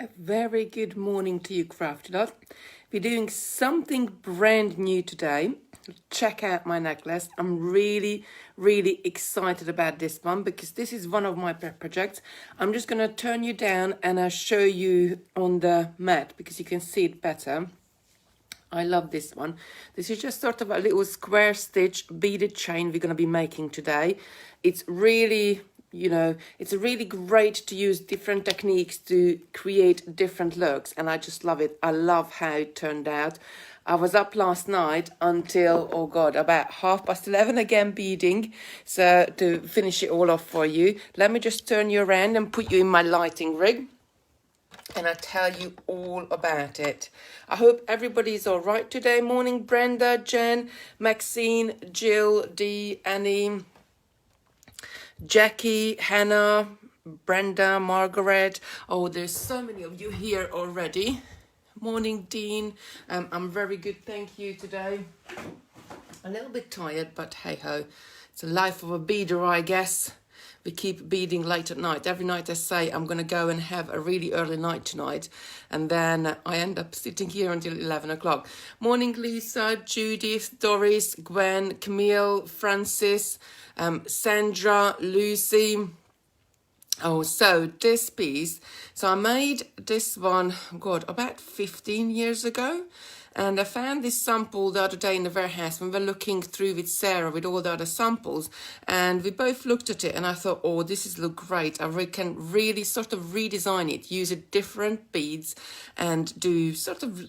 A very good morning to you, Crafty Lot. We're doing something brand new today. Check out my necklace. I'm really excited about this one because this is one of my pet projects. I'm just going to turn you down and I'll show you on the mat because you can see it better. I love this one. This is just sort of a little square stitch beaded chain we're going to be making today. It's really, it's really great to use different techniques to create different looks. And I just love it. I love how it turned out. I was up last night until, oh God, about 11:30 again beading. So to finish it all off for you, let me just turn you around and put you in my lighting rig. And I tell you all about it. I hope everybody's all right today. Morning, Brenda, Jen, Maxine, Jill, Dee, Annie, Jackie, Hannah, Brenda, Margaret. Oh, there's so many of you here already. Morning, Dean. I'm very good, thank you today. A little bit tired, but hey ho. It's the life of a beader, I guess. We keep beading late at night. Every night I say I'm going to go and have a really early night tonight. And then I end up sitting here until 11 o'clock. Morning, Lisa, Judith, Doris, Gwen, Camille, Francis, Sandra, Lucy. Oh, so this piece. So I made this one, God, about 15 years ago. And I found this sample the other day in the warehouse when we were looking through with Sarah with all the other samples. And we both looked at it and I thought, oh, this is look great. I can really sort of redesign it, use it different beads and do sort of,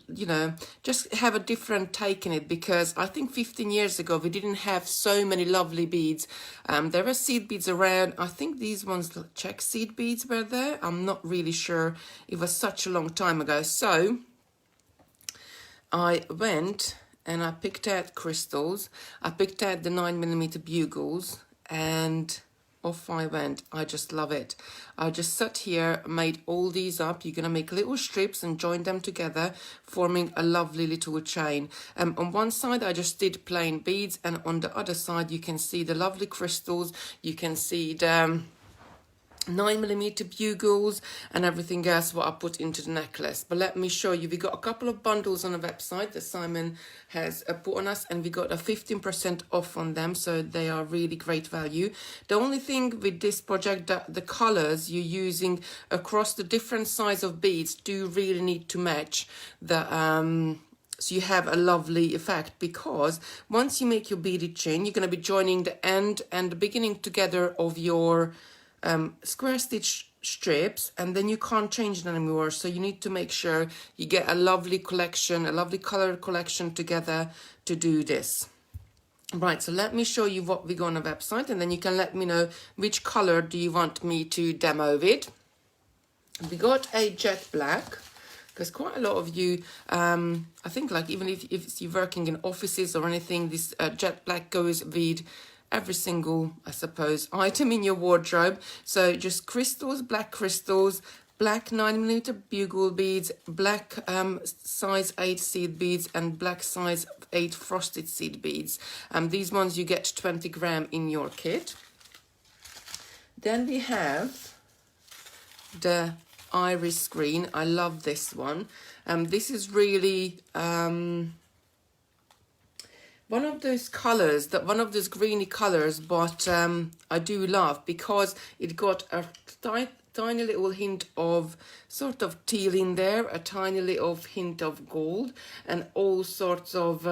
just have a different take in it. Because I think 15 years ago, we didn't have so many lovely beads. There were seed beads around. I think these ones, check seed beads were there. I'm not really sure. It was such a long time ago. So I went and I picked out crystals. I picked out the 9mm bugles and off I went. I just love it. I just sat here, made all these up. You're going to make little strips and join them together, forming a lovely little chain. On one side, I just did plain beads, and on the other side, you can see the lovely crystals. You can see the 9mm bugles and everything else what I put into the necklace. But let me show you, we got a couple of bundles on the website that Simon has put on us, and we got a 15% off on them, so they are really great value. The only thing with this project, that the colors you're using across the different size of beads do really need to match the so you have a lovely effect, because once you make your beaded chain, you're going to be joining the end and the beginning together of your square stitch strips, and then you can't change them anymore. So you need to make sure you get a lovely collection, a lovely color collection together to do this. Right, so let me show you what we got on the website, and then you can let me know which color do you want me to demo with. We got a jet black, because quite a lot of you, I think, like, even if you're working in offices or anything, this jet black goes with every single, I suppose, item in your wardrobe. So just crystals, black 9mm bugle beads, black size 8 seed beads, and black size 8 frosted seed beads. These ones you get 20 gram in your kit. Then we have the iris green. I love this one. This is really one of those colors, one of those greeny colors, but I do love, because it got a tiny little hint of sort of teal in there, a tiny little hint of gold, and all sorts of,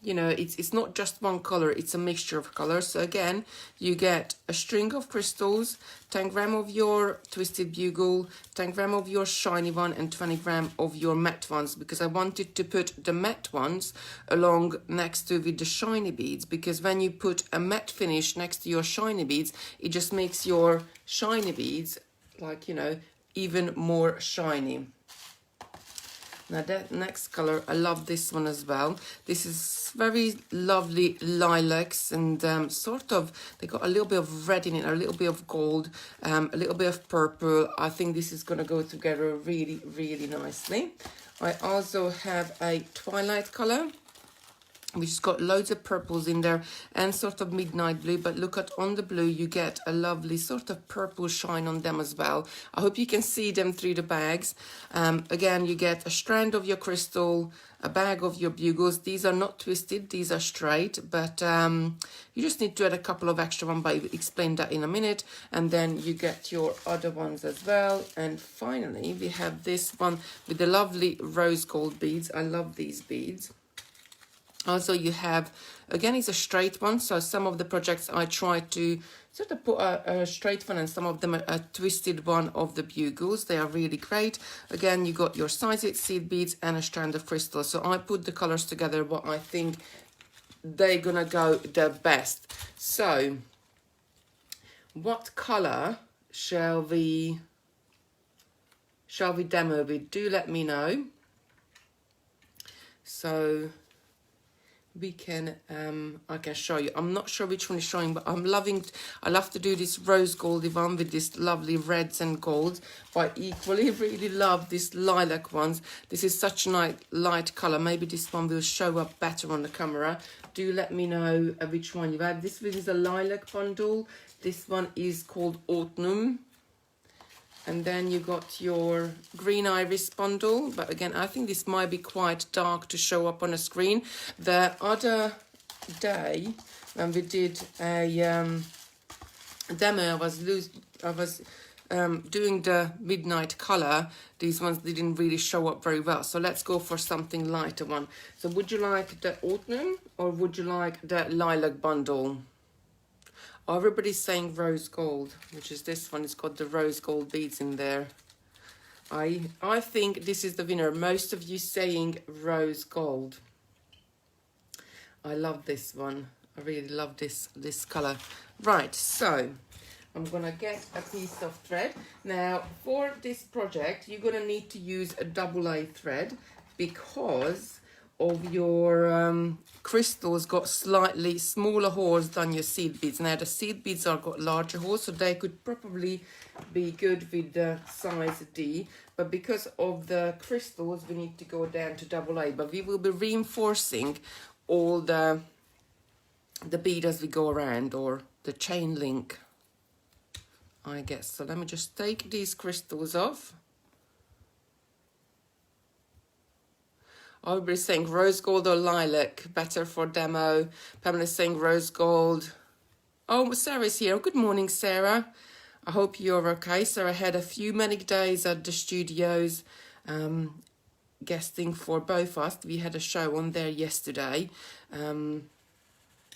it's not just one color, it's a mixture of colors. So again, you get a string of crystals, 10 gram of your twisted bugle, 10 gram of your shiny one, and 20 gram of your matte ones, because I wanted to put the matte ones along next to with the shiny beads, because when you put a matte finish next to your shiny beads, it just makes your shiny beads, like, even more shiny. Now that next color, I love this one as well. This is very lovely lilacs, and sort of, they got a little bit of red in it, a little bit of gold, a little bit of purple. I think this is going to go together really nicely. I also have a twilight color. which has got loads of purples in there and sort of midnight blue. But look at on the blue, you get a lovely sort of purple shine on them as well. I hope you can see them through the bags. Again, you get a strand of your crystal, a bag of your bugles. These are not twisted, these are straight, but you just need to add a couple of extra ones, but I'll explain that in a minute. And then you get your other ones as well. And finally, we have this one with the lovely rose gold beads. I love these beads. Also, you have, again, it's a straight one. So some of the projects I try to sort of put a straight one, and some of them a twisted one of the bugles. They are really great. Again, you got your size 8 seed beads and a strand of crystal. So I put the colors together, what I think they're gonna go the best. So what color shall we demo with? Do let me know. So we can I can show you. I'm not sure which one is showing, but I love to do this rose goldy one with this lovely reds and golds, but I equally really love this lilac ones. This is such a light color. Maybe this one will show up better on the camera. Do let me know which one you have. This one is a lilac bundle. This one is called autumn. And then you got your green iris bundle. But again, I think this might be quite dark to show up on a screen. The other day when we did a demo, I was doing the midnight color. These ones didn't really show up very well. So let's go for something lighter one. So would you like the autumn or would you like the lilac bundle? Everybody's saying rose gold, which is this one. It's got the rose gold beads in there. I think this is the winner. Most of you saying rose gold. I love this one. I really love this color. Right, so I'm gonna get a piece of thread. Now for this project, you're gonna need to use a AA thread because of your crystals got slightly smaller holes than your seed beads. Now the seed beads are got larger holes, so they could probably be good with the size D, but because of the crystals we need to go down to AA. But we will be reinforcing all the bead as we go around, or the chain link, I guess. So let me just take these crystals off. Everybody's saying rose gold or lilac, better for demo. Pamela's saying rose gold. Oh, Sarah's here. Good morning, Sarah. I hope you're okay. Sarah had a few manic days at the studios, guesting for both us. We had a show on there yesterday,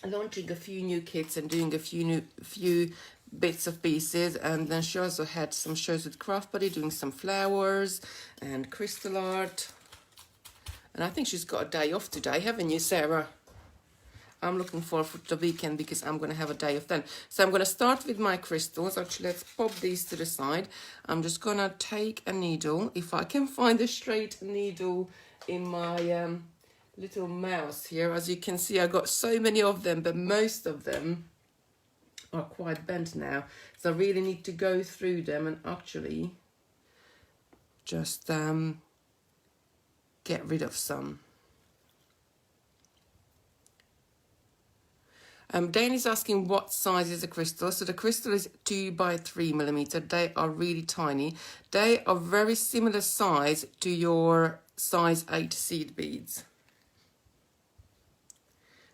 launching a few new kits and doing a few bits of pieces. And then she also had some shows with Craft Buddy, doing some flowers and crystal art. And I think she's got a day off today, haven't you, Sarah? I'm looking forward to the weekend because I'm going to have a day off then. So I'm going to start with my crystals. Actually, let's pop these to the side. I'm just going to take a needle. If I can find a straight needle in my little mouse here. As you can see, I got so many of them, but most of them are quite bent now. So I really need to go through them and actually just get rid of some. Dane is asking what size is the crystal. So the crystal is 2 by 3 millimeter. They are really tiny. They are very similar size to your size 8 seed beads.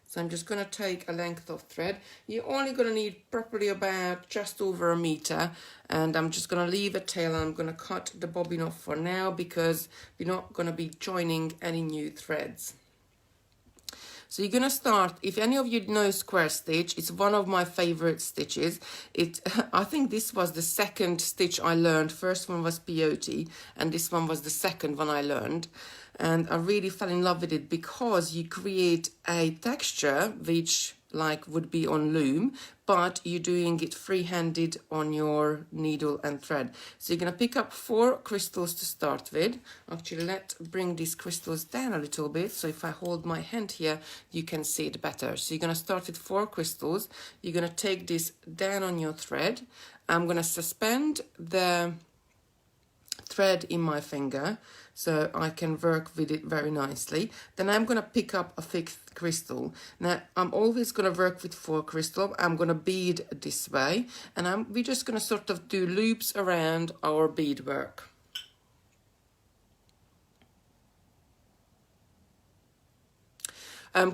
So I'm just going to take a length of thread. You're only going to need probably about just over a meter. And I'm just going to leave a tail, and I'm going to cut the bobbin off for now because we're not going to be joining any new threads. So you're going to start, if any of you know square stitch, it's one of my favorite stitches. I think this was the second stitch I learned. First one was peyote, and this one was the second one I learned. And I really fell in love with it because you create a texture which like would be on loom, but you're doing it free-handed on your needle and thread. So you're going to pick up 4 crystals to start with. Actually, let's bring these crystals down a little bit. So if I hold my hand here, you can see it better. So you're going to start with 4 crystals. You're going to take this down on your thread. I'm going to suspend the thread in my finger so I can work with it very nicely. Then I'm going to pick up a fifth crystal. Now I'm always going to work with 4 crystal. I'm going to bead this way, and we're just going to sort of do loops around our beadwork.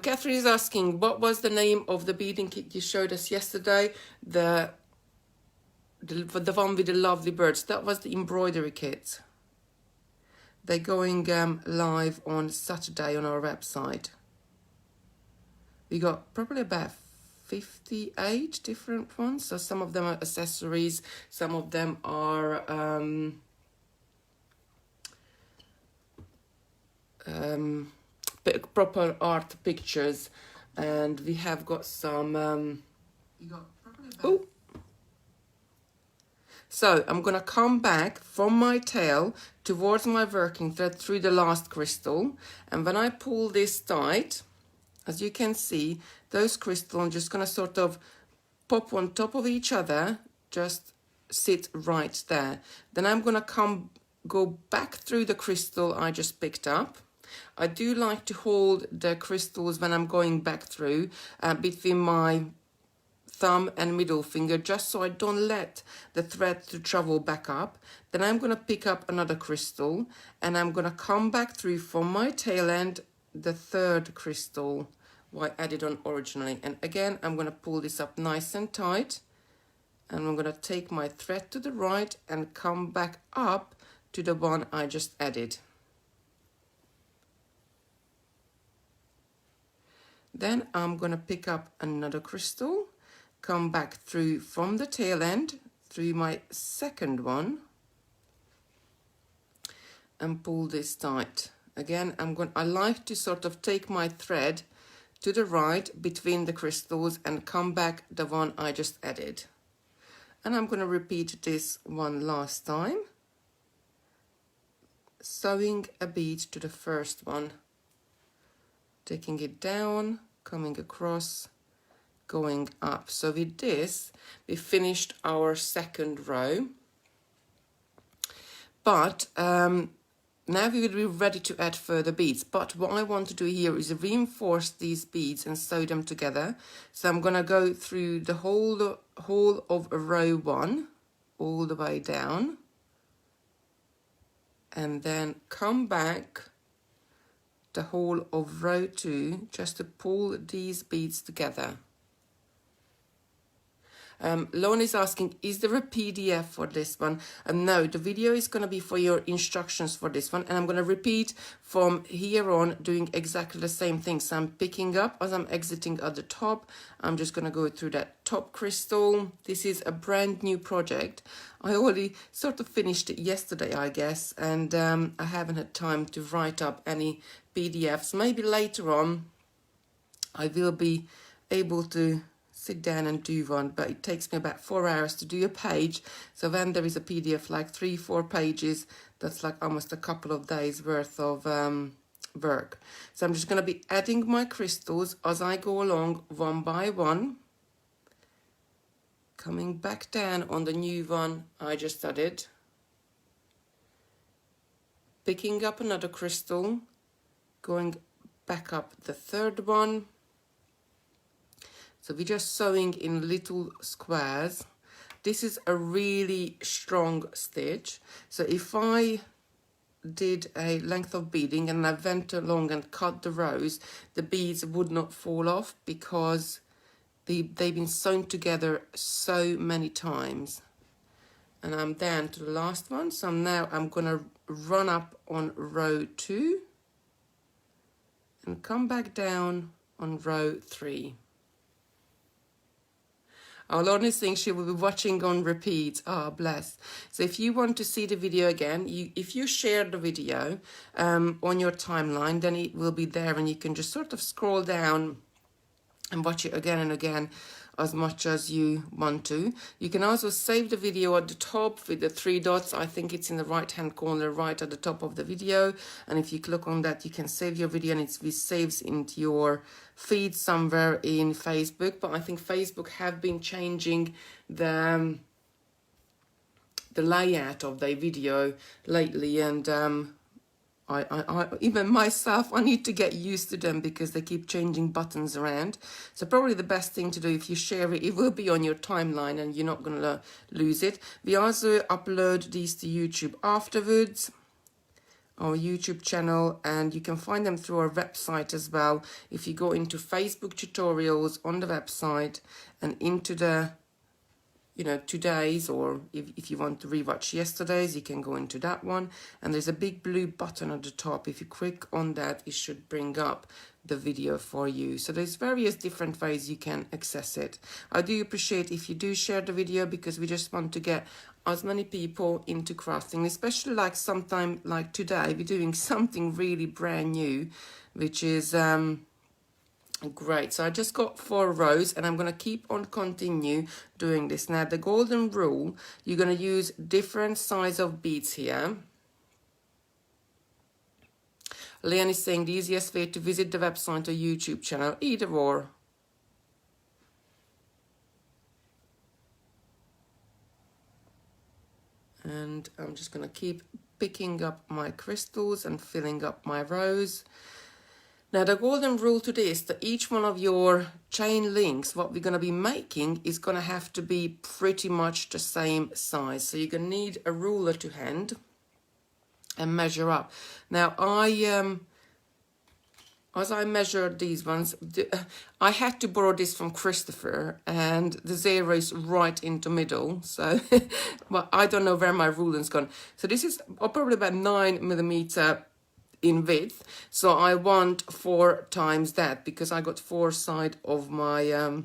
Catherine is asking, what was the name of the beading kit you showed us yesterday? The one with the lovely birds. That was the embroidery kit. They're going live on Saturday on our website. We got probably about 58 different ones. So some of them are accessories, some of them are proper art pictures, and we have got some so I'm gonna come back from my tail towards my working thread through the last crystal, and when I pull this tight, as you can see, those crystals are just gonna sort of pop on top of each other, just sit right there. Then I'm gonna go back through the crystal I just picked up. I do like to hold the crystals when I'm going back through between my thumb and middle finger, just so I don't let the thread to travel back up. Then I'm going to pick up another crystal, and I'm going to come back through from my tail end, the 3rd crystal I added on originally. And again, I'm going to pull this up nice and tight, and I'm going to take my thread to the right and come back up to the one I just added. Then I'm going to pick up another crystal, come back through from the tail end through my 2nd one, and pull this tight. Again, I like to sort of take my thread to the right between the crystals and come back the one I just added. And I'm going to repeat this one last time, sewing a bead to the first one, taking it down, coming across, going up. So with this, we finished our 2nd row. But now we will be ready to add further beads. But what I want to do here is reinforce these beads and sew them together. So I'm going to go through the whole of row 1 all the way down, and then come back the whole of row 2 just to pull these beads together. Lorna is asking, is there a PDF for this one? No, the video is going to be for your instructions for this one, and I'm going to repeat from here on doing exactly the same thing. So I'm picking up as I'm exiting at the top. I'm just going to go through that top crystal. This is a brand new project. I already sort of finished it yesterday, I guess, and I haven't had time to write up any PDFs. Maybe later on I will be able to sit down and do one, but it takes me about 4 hours to do a page. So when there is a PDF like 3-4 pages, that's like almost a couple of days worth of work. So I'm just going to be adding my crystals as I go along one by one, coming back down on the new one I just added, picking up another crystal, going back up the 3rd one. So we're just sewing in little squares. This is a really strong stitch. So if I did a length of beading and I went along and cut the rows, the beads would not fall off because they've been sewn together so many times. And I'm down to the last one. So I'm going to run up on row 2 and come back down on row 3. Our Lorna thinks she will be watching on repeat. Oh, bless. So if you want to see the video again, if you share the video on your timeline, then it will be there and you can just sort of scroll down and watch it again and again as much as you want to. You can also save the video at the top with the 3 dots. I think it's in the right hand corner right at the top of the video, and if you click on that you can save your video and it saves into your feed somewhere in Facebook. But I think Facebook have been changing the the layout of their video lately, and I even myself, I need to get used to them because they keep changing buttons around. So probably the best thing to do, if you share it, it will be on your timeline and you're not going to lose it. We also upload these to YouTube afterwards, our YouTube channel, and you can find them through our website as well. If you go into Facebook tutorials on the website and into the today's, or if you want to rewatch yesterday's, you can go into that one, and there's a big blue button at the top. If you click on that, it should bring up the video for you. So there's various different ways you can access it. I do appreciate if you do share the video, because we just want to get as many people into crafting, especially like sometime like today we're doing something really brand new, which is great. So I just got 4 rows, and I'm going to keep on continue doing this. Now the golden rule, you're going to use different size of beads here. Leon is saying the easiest way to visit the website or YouTube channel, either or. And I'm just going to keep picking up my crystals and filling up my rows. Now the golden rule to this, that each one of your chain links, what we're going to be making, is going to have to be pretty much the same size. So you're going to need a ruler to hand and measure up. Now as I measured these ones, I had to borrow this from Christopher, and the 0 is right in the middle. So well, I don't know where my ruler's gone. So this is probably about 9mm in width, so I want 4 times that, because I got 4 sides of my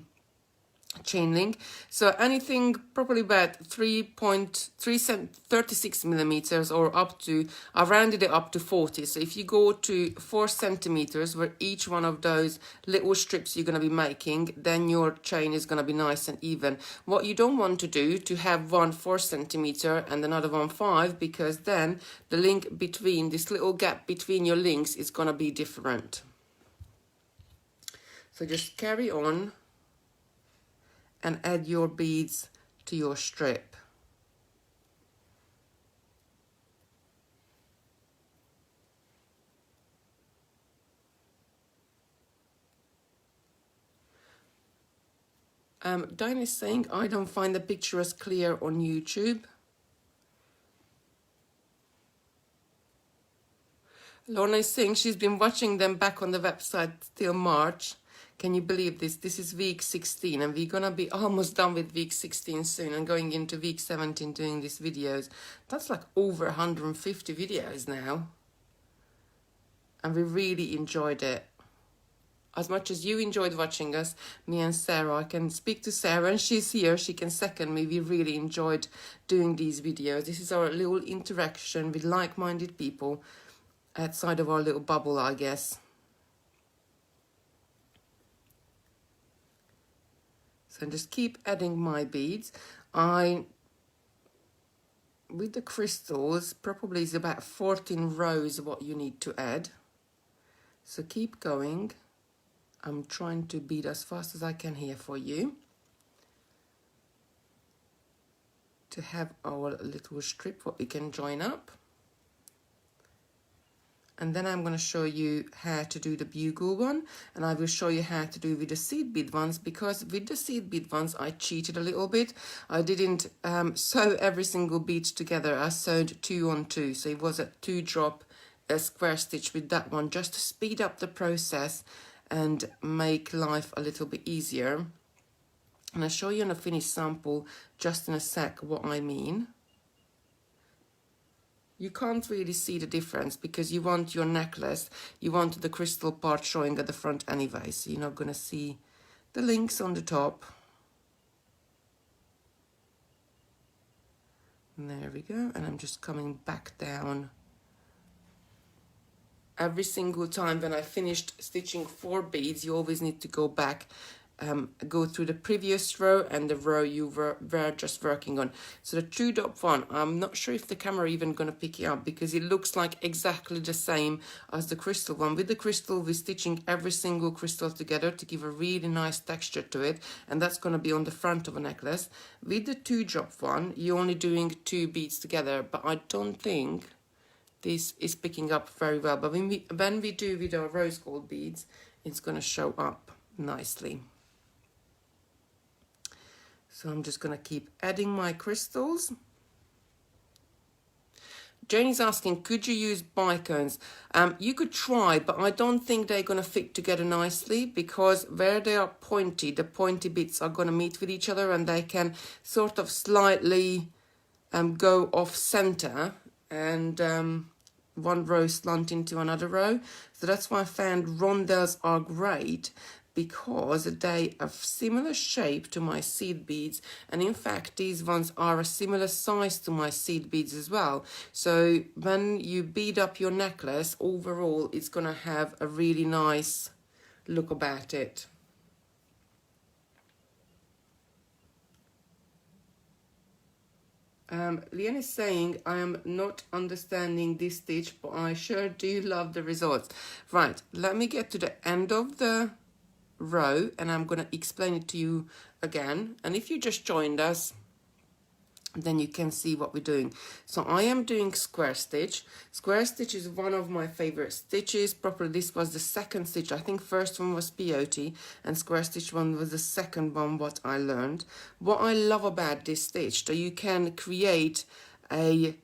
chain link. So anything probably about 36 millimeters, or up to, I've rounded it up to 40. So if you go to 4 centimeters, where each one of those little strips you're going to be making, then your chain is going to be nice and even. What you don't want to do, to have one 4 centimeter and another one 5, because then the link between, this little gap between your links, is going to be different. So just carry on and add your beads to your strip. Diane is saying, I don't find the picture as clear on YouTube. Lorna is saying she's been watching them back on the website till March. Can you believe this? This is week 16, and we're gonna be almost done with week 16 soon and going into week 17 doing these videos. That's like over 150 videos now. And we really enjoyed it. As much as you enjoyed watching us, me and Sarah, I can speak to Sarah, and she's here, she can second me. We really enjoyed doing these videos. This is our little interaction with like-minded people outside of our little bubble, I guess. So just keep adding my beads. With the crystals, probably is about 14 rows what you need to add. So keep going. I'm trying to bead as fast as I can here for you, to have our little strip what we can join up. And then I'm going to show you how to do the bugle one, and I will show you how to do with the seed bead ones, because with the seed bead ones I cheated a little bit. I didn't sew every single bead together. I sewed 2 on 2, so it was a 2-drop square stitch with that one, just to speed up the process and make life a little bit easier. And I'll show you in a finished sample just in a sec what I mean. You can't really see the difference, because you want your necklace, you want the crystal part showing at the front anyway, so you're not going to see the links on the top. And there we go, and I'm just coming back down. Every single time when I finished stitching 4 beads, you always need to go back go through the previous row and the row you were just working on. So the 2-dot one, I'm not sure if the camera even going to pick it up because it looks like exactly the same as the crystal one. With the crystal, we're stitching every single crystal together to give a really nice texture to it, and that's going to be on the front of a necklace. With the 2-drop one, you're only doing 2 beads together, but I don't think this is picking up very well. But when we do with our rose gold beads, it's going to show up nicely. So I'm just going to keep adding my crystals. Jane is asking, could you use bicones? You could try, but I don't think they're going to fit together nicely because where they are pointy, the pointy bits are going to meet with each other and they can sort of slightly go off center and one row slant into another row. So that's why I found rondelles are great, because they are similar shape to my seed beads, and in fact these ones are a similar size to my seed beads as well. So when you bead up your necklace, overall it's going to have a really nice look about it. Leanne is saying, I am not understanding this stitch, but I sure do love the results. Right, let me get to the end of the row and I'm going to explain it to you again, and if you just joined us then you can see what we're doing. So I am doing square stitch. Square stitch is one of my favorite stitches. Probably this was the second stitch. I think first one was peyote and square stitch one was the second one what I learned. What I love about this stitch, that you can create a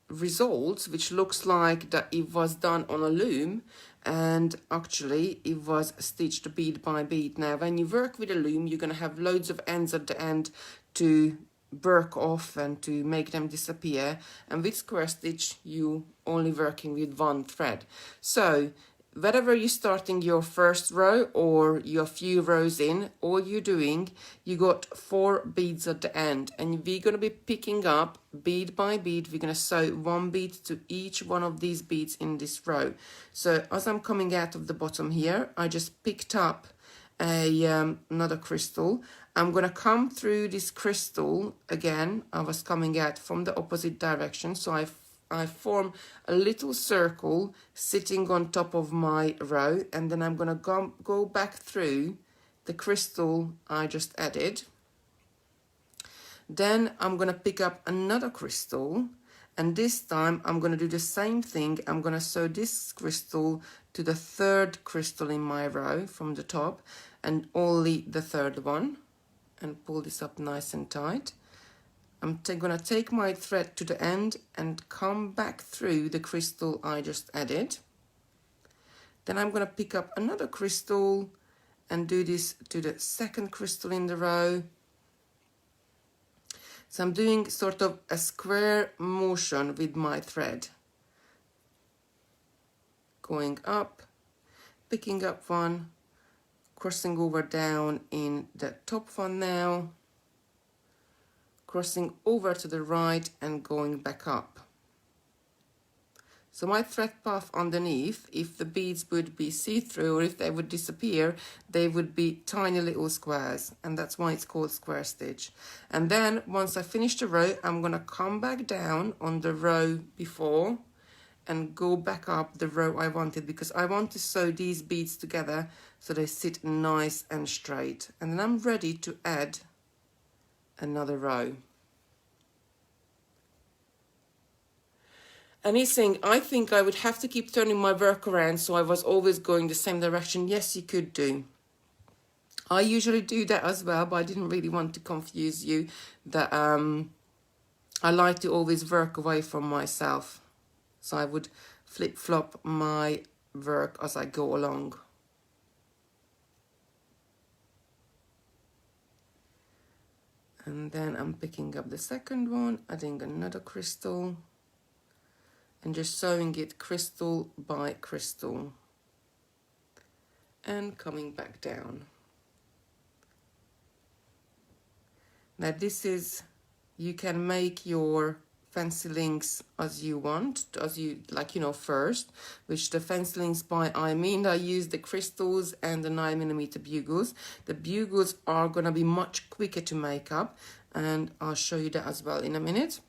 result which looks like that it was done on a loom, and actually it was stitched bead by bead. Now when you work with a loom, you're going to have loads of ends at the end to work off and to make them disappear, and with square stitch you only working with one thread. So whatever you're starting your first row or your few rows in, all you're doing, you got 4 beads at the end, and we're going to be picking up bead by bead. We're going to sew 1 bead to each one of these beads in this row. So as I'm coming out of the bottom here, I just picked up another crystal. I'm going to come through this crystal again. I was coming out from the opposite direction, so I form a little circle sitting on top of my row, and then I'm going to go back through the crystal I just added. Then I'm going to pick up another crystal, and this time I'm going to do the same thing. I'm going to sew this crystal to the 3rd crystal in my row from the top, and only the 3rd one, and pull this up nice and tight. I'm going to take my thread to the end and come back through the crystal I just added. Then I'm going to pick up another crystal and do this to the 2nd crystal in the row. So I'm doing sort of a square motion with my thread. Going up, picking up one, crossing over down in the top one now, crossing over to the right and going back up. So my thread path underneath, if the beads would be see-through or if they would disappear, they would be tiny little squares, and that's why it's called square stitch. And then once I finish the row, I'm going to come back down on the row before and go back up the row I wanted, because I want to sew these beads together so they sit nice and straight. And then I'm ready to add another row. And he's saying, I think I would have to keep turning my work around so I was always going the same direction. Yes, you could do. I usually do that as well, but I didn't really want to confuse you that I like to always work away from myself. So I would flip-flop my work as I go along. And then I'm picking up the 2nd one, adding another crystal, and just sewing it crystal by crystal and coming back down. Now this is, you can make your fancy links as you want, as you like, you know, first, which the fancy links by I mean I use the crystals and the 9mm bugles. The bugles are going to be much quicker to make up, and I'll show you that as well in a minute.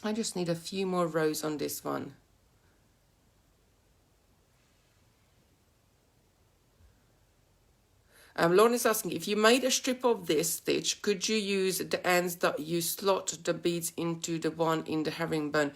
I just need a few more rows on this one. Lauren is asking, if you made a strip of this stitch, could you use the ends that you slot the beads into the one in the herringbone?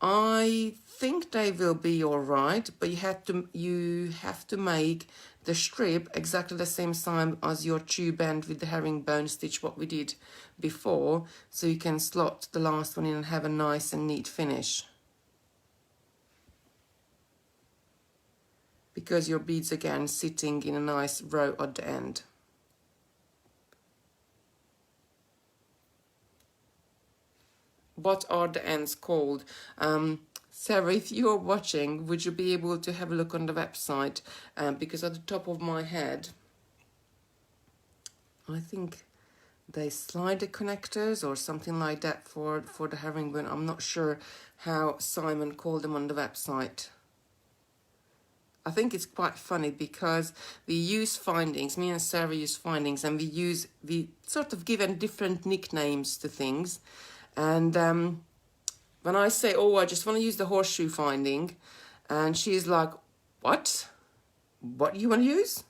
I think they will be all right, but you have to make the strip exactly the same size as your tube end with the herringbone stitch, what we did before, so you can slot the last one in and have a nice and neat finish. Because your beads again sitting in a nice row at the end. What are the ends called? Sarah, if you're watching, would you be able to have a look on the website? Because at the top of my head, I think they slider connectors or something like that for the herringbone. I'm not sure how Simon called them on the website. I think it's quite funny because we use findings, me and Sarah use findings, and we sort of give different nicknames to things. And when I say, oh, I just want to use the horseshoe finding, and she's like, what? What do you want to use?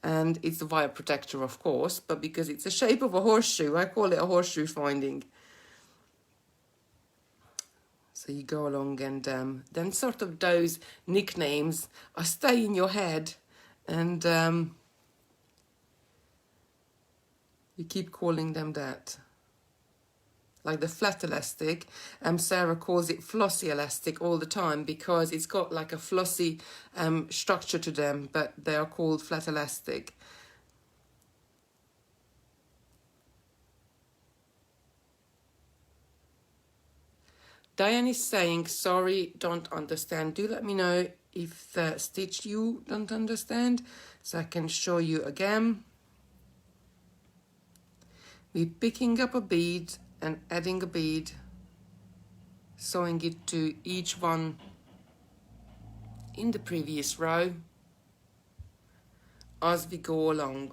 And it's the wire protector, of course, but because it's the shape of a horseshoe, I call it a horseshoe finding. So you go along and then sort of those nicknames stay in your head, and you keep calling them that. Like the flat elastic, Sarah calls it flossy elastic all the time because it's got like a flossy structure to them, but they are called flat elastic. Diane is saying, sorry, don't understand. Do let me know if the stitch you don't understand, so I can show you again. We're picking up a bead and adding a bead, sewing it to each one in the previous row as we go along.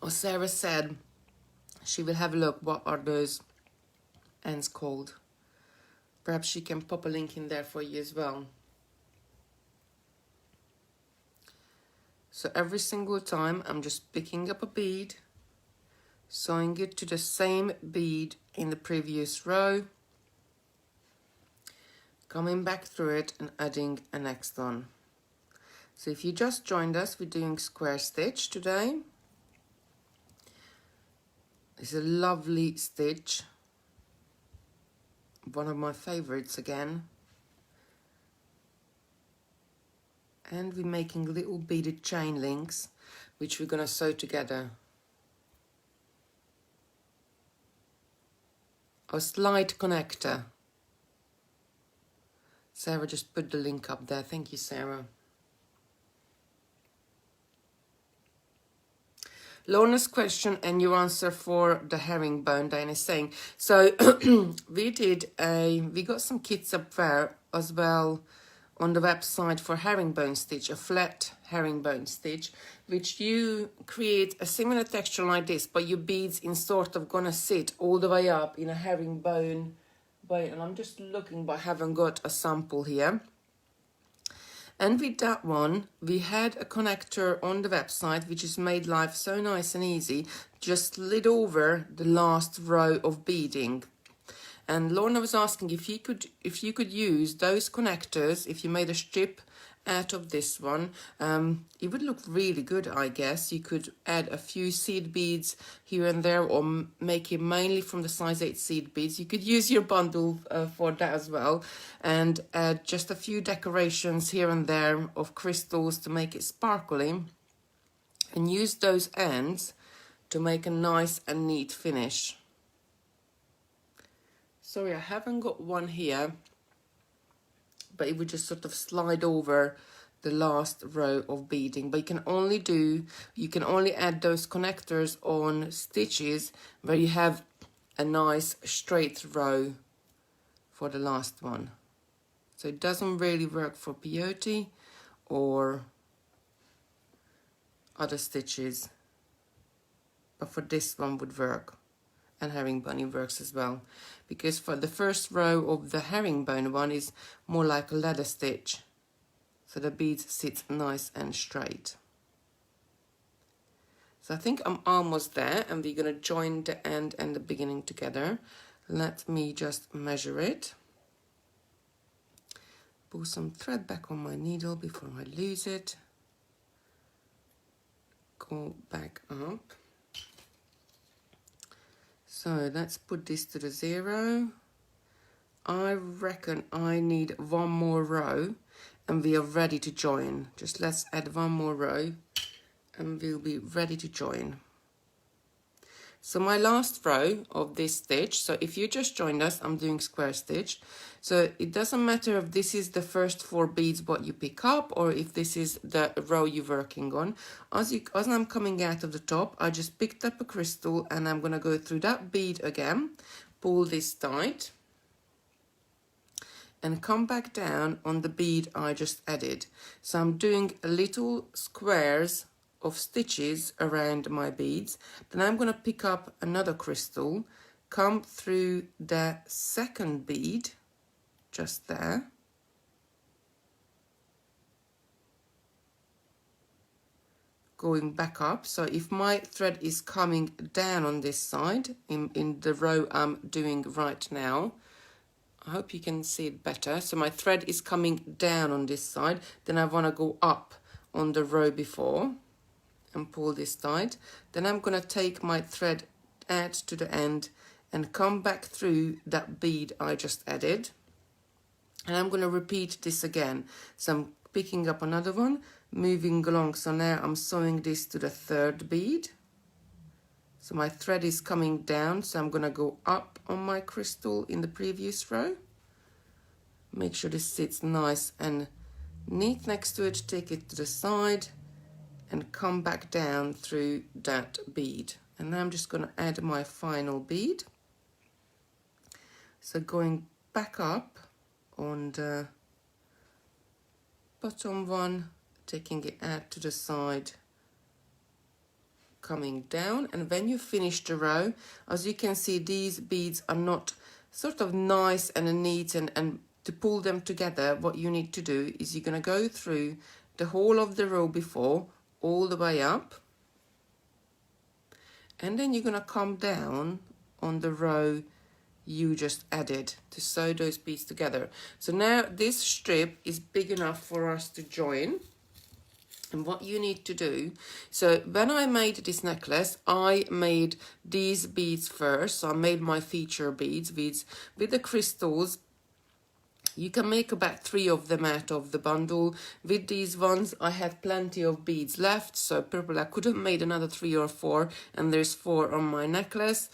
As Sarah said, she will have a look what are those ends called. Perhaps she can pop a link in there for you as well. So every single time I'm just picking up a bead, sewing it to the same bead in the previous row, coming back through it and adding a next one. So if you just joined us, we're doing square stitch today. It's a lovely stitch, one of my favorites again. And we're making little beaded chain links, which we're going to sew together. A slide connector. Sarah just put the link up there. Thank you, Sarah. Lorna's question and your answer for the herringbone, Diane is saying. So we got some kits up there as well on the website for herringbone stitch, a flat herringbone stitch, which you create a similar texture like this, but your beads in sort of gonna sit all the way up in a herringbone way. And I'm just looking, but I haven't got a sample here. And with that one, we had a connector on the website, which has made life so nice and easy, just slid over the last row of beading. And Lorna was asking if you could use those connectors, if you made a strip out of this one. It would look really good, I guess. You could add a few seed beads here and there, or make it mainly from the size 8 seed beads. You could use your bundle for that as well, and add just a few decorations here and there of crystals to make it sparkly, and use those ends to make a nice and neat finish. Sorry, I haven't got one here, but it would just sort of slide over the last row of beading, but you can only add those connectors on stitches where you have a nice straight row for the last one. So it doesn't really work for peyote or other stitches, but for this one would work. And herringbone works as well, because for the first row of the herringbone one is more like a ladder stitch, so the beads sit nice and straight. So I think I'm almost there, and we're going to join the end and the beginning together. Let me just measure it. Pull some thread back on my needle before I lose it. Go back up. So let's put this to the 0. I reckon I need one more row and we are ready to join. Just let's add one more row and we'll be ready to join. So my last row of this stitch, so if you just joined us, I'm doing square stitch. So it doesn't matter if this is the first 4 beads what you pick up or if this is the row you're working on. As I'm coming out of the top, I just picked up a crystal and I'm going to go through that bead again, pull this tight and come back down on the bead I just added. So I'm doing little squares of stitches around my beads. Then I'm going to pick up another crystal, come through the second bead just there, going back up. So if my thread is coming down on this side in the row I'm doing right now, I hope you can see it better. So my thread is coming down on this side, then I want to go up on the row before and pull this tight. Then I'm going to take my thread out to the end and come back through that bead I just added. And I'm going to repeat this again. So I'm picking up another one, moving along. So now I'm sewing this to the 3rd bead. So my thread is coming down, so I'm going to go up on my crystal in the previous row. Make sure this sits nice and neat next to it, take it to the side and come back down through that bead. And now I'm just going to add my final bead. So going back up on the bottom one, taking it out to the side, coming down, and when you finish the row, as you can see, these beads are not sort of nice and neat, and to pull them together, what you need to do is you're going to go through the whole of the row before, all the way up, and then you're going to come down on the row you just added to sew those beads together. So now this strip is big enough for us to join. And what you need to do, so when I made this necklace, I made these beads first. So I made my feature beads with the crystals. You can make about 3 of them out of the bundle. With these ones, I had plenty of beads left, so probably I could have made another 3 or 4, and there's 4 on my necklace.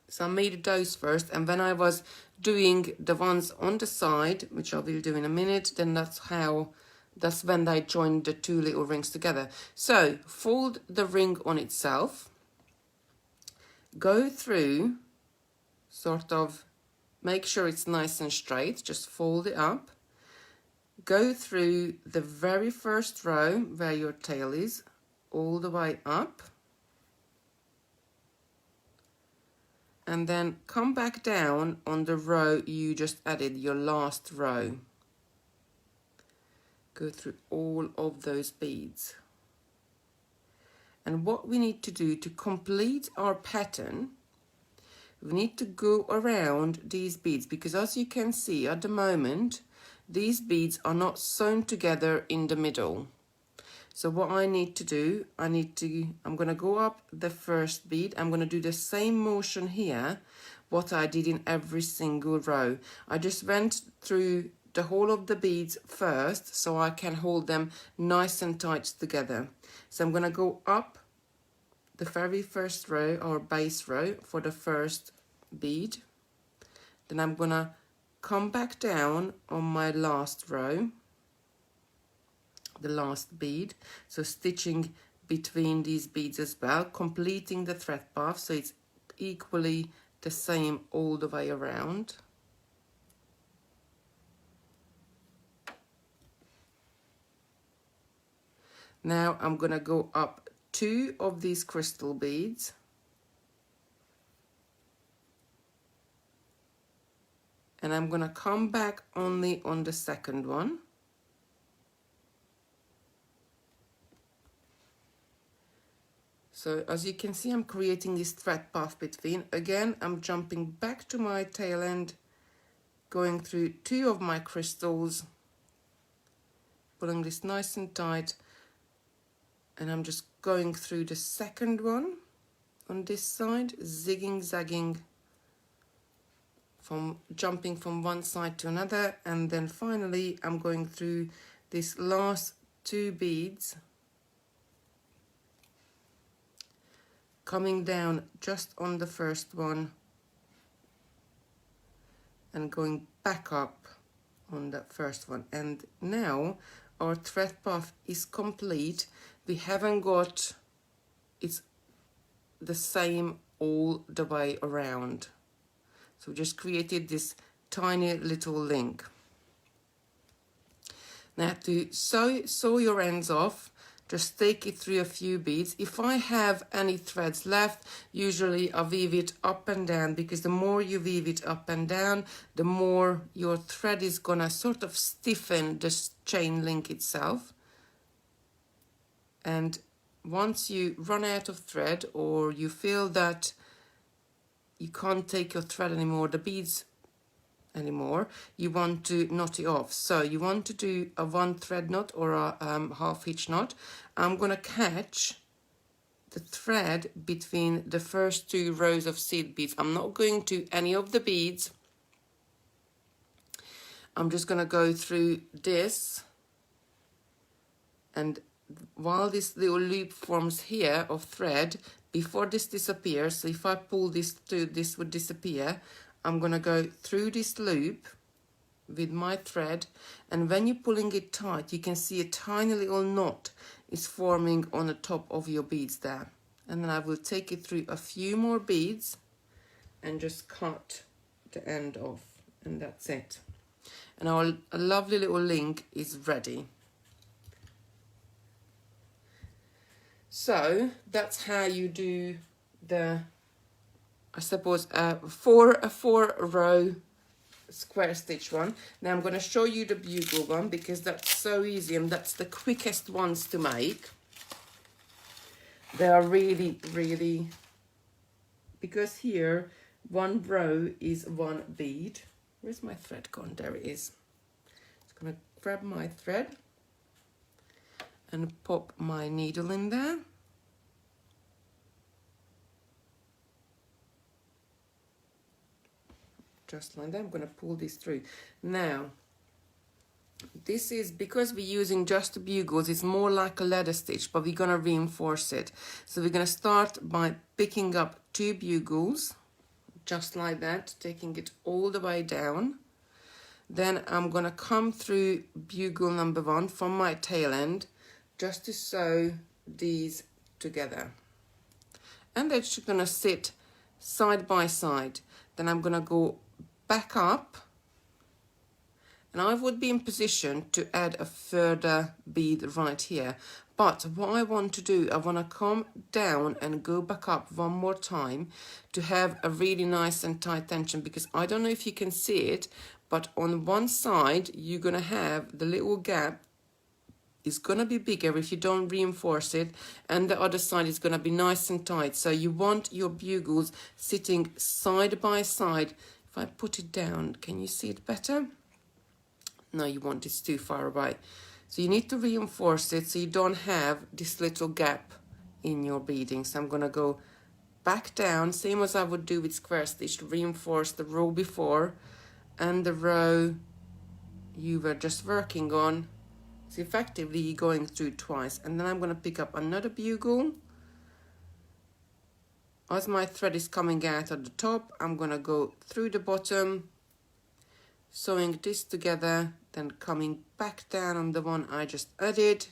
So I made those first, and when I was doing the ones on the side, which I will do in a minute, then that's when I joined the 2 little rings together. So fold the ring on itself, go through, sort of make sure it's nice and straight, just fold it up, go through the very first row where your tail is, all the way up, and then come back down on the row you just added, your last row. Go through all of those beads. And what we need to do to complete our pattern, we need to go around these beads, because as you can see at the moment, these beads are not sewn together in the middle. So what I need to do, I'm going to go up the first bead. I'm going to do the same motion here, what I did in every single row. I just went through the whole of the beads first, so I can hold them nice and tight together. So I'm going to go up the very first row, or base row, for the first bead. Then I'm going to come back down on my last row, the last bead, so stitching between these beads as well, completing the thread path so it's equally the same all the way around. Now I'm gonna go up 2 of these crystal beads, and I'm gonna come back only on the second one. So as you can see, I'm creating this thread path between. Again, I'm jumping back to my tail end, going through 2 of my crystals, pulling this nice and tight, and I'm just going through the second one on this side, zigging, zagging, from jumping from one side to another, and then finally I'm going through these last 2 beads, coming down just on the first one and going back up on that first one. And now our thread path is complete. We haven't got it's the same all the way around, so we just created this tiny little link. Now to sew your ends off, just take it through a few beads. If I have any threads left, usually I weave it up and down, because the more you weave it up and down, the more your thread is gonna sort of stiffen this chain link itself. And once you run out of thread, or you feel that you can't take your thread anymore, the beads anymore, you want to knot it off. So you want to do a 1 thread knot or a half hitch knot. I'm gonna catch the thread between the first 2 rows of seed beads. I'm not going to any of the beads. I'm just gonna go through this, and while this little loop forms here of thread, before this disappears, so if I pull this through, this would disappear. I'm gonna go through this loop with my thread, and when you're pulling it tight, you can see a tiny little knot is forming on the top of your beads there. And then I will take it through a few more beads and just cut the end off, and that's it. And our lovely little link is ready. So that's how you do the, I suppose, a four row square stitch one. Now I'm going to show you the bugle one, because that's so easy and that's the quickest ones to make. They are really, because here 1 row is 1 bead. Where's my thread gone? There it is. Just going to grab my thread and pop my needle in there. Just like that. I'm going to pull this through. Now, this is, because we're using just the bugles, it's more like a ladder stitch, but we're going to reinforce it. So we're going to start by picking up 2 bugles, just like that, taking it all the way down. Then I'm going to come through bugle number 1 from my tail end, just to sew these together. And they're just going to sit side by side. Then I'm going to go back up, and I would be in position to add a further bead right here. But what I want to do, I want to come down and go back up 1 more time to have a really nice and tight tension, because I don't know if you can see it, but on one side you're going to have the little gap is going to be bigger if you don't reinforce it, and the other side is going to be nice and tight. So you want your bugles sitting side by side. If I put it down, can you see it better? No, you want it's too far away. So you need to reinforce it so you don't have this little gap in your beading. So I'm going to go back down, same as I would do with square stitch, to reinforce the row before and the row you were just working on. So effectively you're going through twice. And then I'm going to pick up another bugle. As my thread is coming out at the top, I'm going to go through the bottom, sewing this together, then coming back down on the one I just added.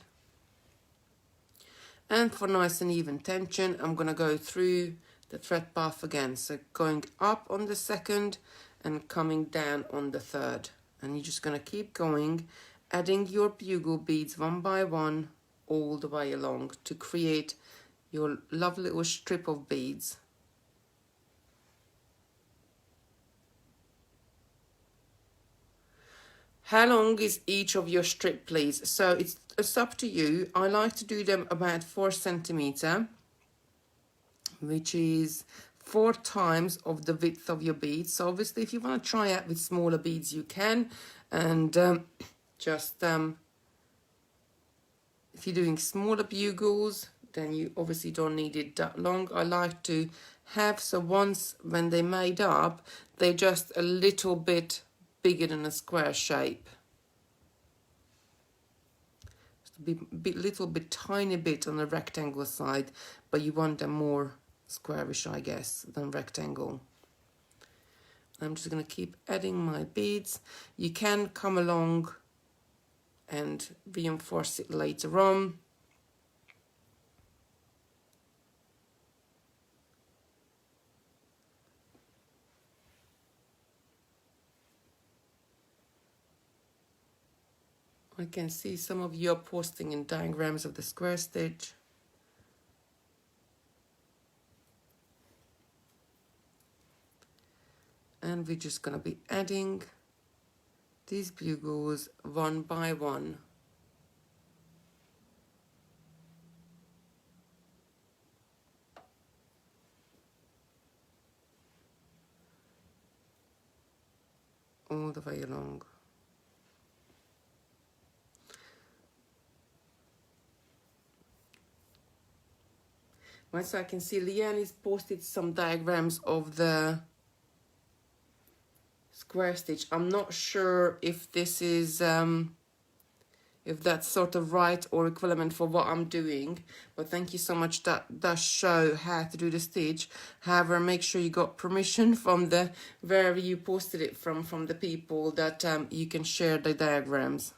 And for nice and even tension, I'm going to go through the thread path again. So going up on the second and coming down on the third. And you're just going to keep going, adding your bugle beads one by one all the way along to create your lovely little strip of beads. How long is each of your strip, please? So it's up to you. I like to do them about 4 centimeter, which is 4 times of the width of your beads. So obviously, if you want to try out with smaller beads, you can. And if you're doing smaller bugles, then you obviously don't need it that long. I like to have, so once when they're made up, they're just a little bit bigger than a square shape. Little bit, tiny bit on the rectangle side, but you want them more squarish, I guess, than rectangle. I'm just going to keep adding my beads. You can come along and reinforce it later on. I can see some of you are posting in diagrams of the square stitch. And we're just going to be adding these bugles one by one. All the way along. Right, so I can see Leanne's posted some diagrams of the square stitch. I'm not sure if this is if that's sort of right or equivalent for what I'm doing, but thank you so much. That does show how to do the stitch. However, make sure you got permission from the wherever you posted it from the people that you can share the diagrams.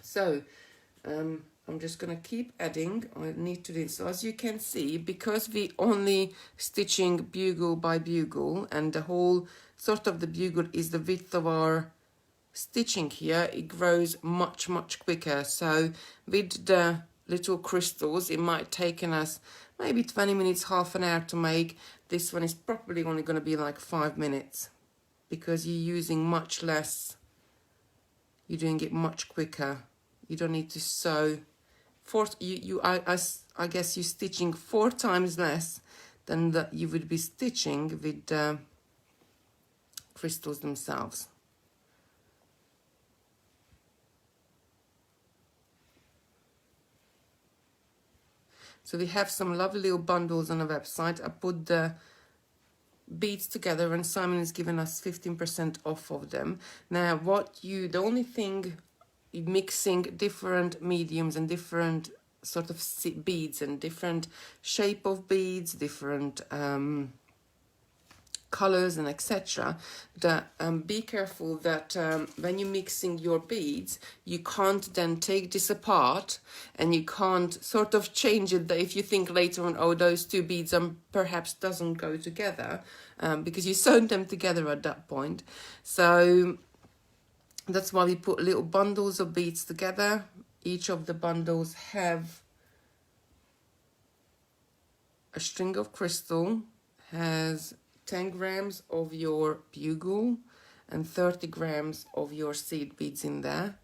So I'm just going to keep adding. I need to do this. So as you can see, because we only stitching bugle by bugle, and the whole sort of the bugle is the width of our stitching here, it grows much quicker. So with the little crystals, it might take us maybe 20 minutes, half an hour to make. This one is probably only going to be like 5 minutes, because you're using much less, you're doing it much quicker. You don't need to sew. I guess you're stitching 4 times less than that you would be stitching with the crystals themselves. So we have some lovely little bundles on the website. I put the beads together and Simon has given us 15% off of them. Now the only thing, mixing different mediums and different sort of beads and different shape of beads, different colors and etc. That be careful that when you're mixing your beads, you can't then take this apart and you can't sort of change it. That if you think later on, oh, those 2 beads perhaps doesn't go together, because you sewn them together at that point. So that's why we put little bundles of beads together. Each of the bundles have a string of crystal, has 10 grams of your bugle and 30 grams of your seed beads in there.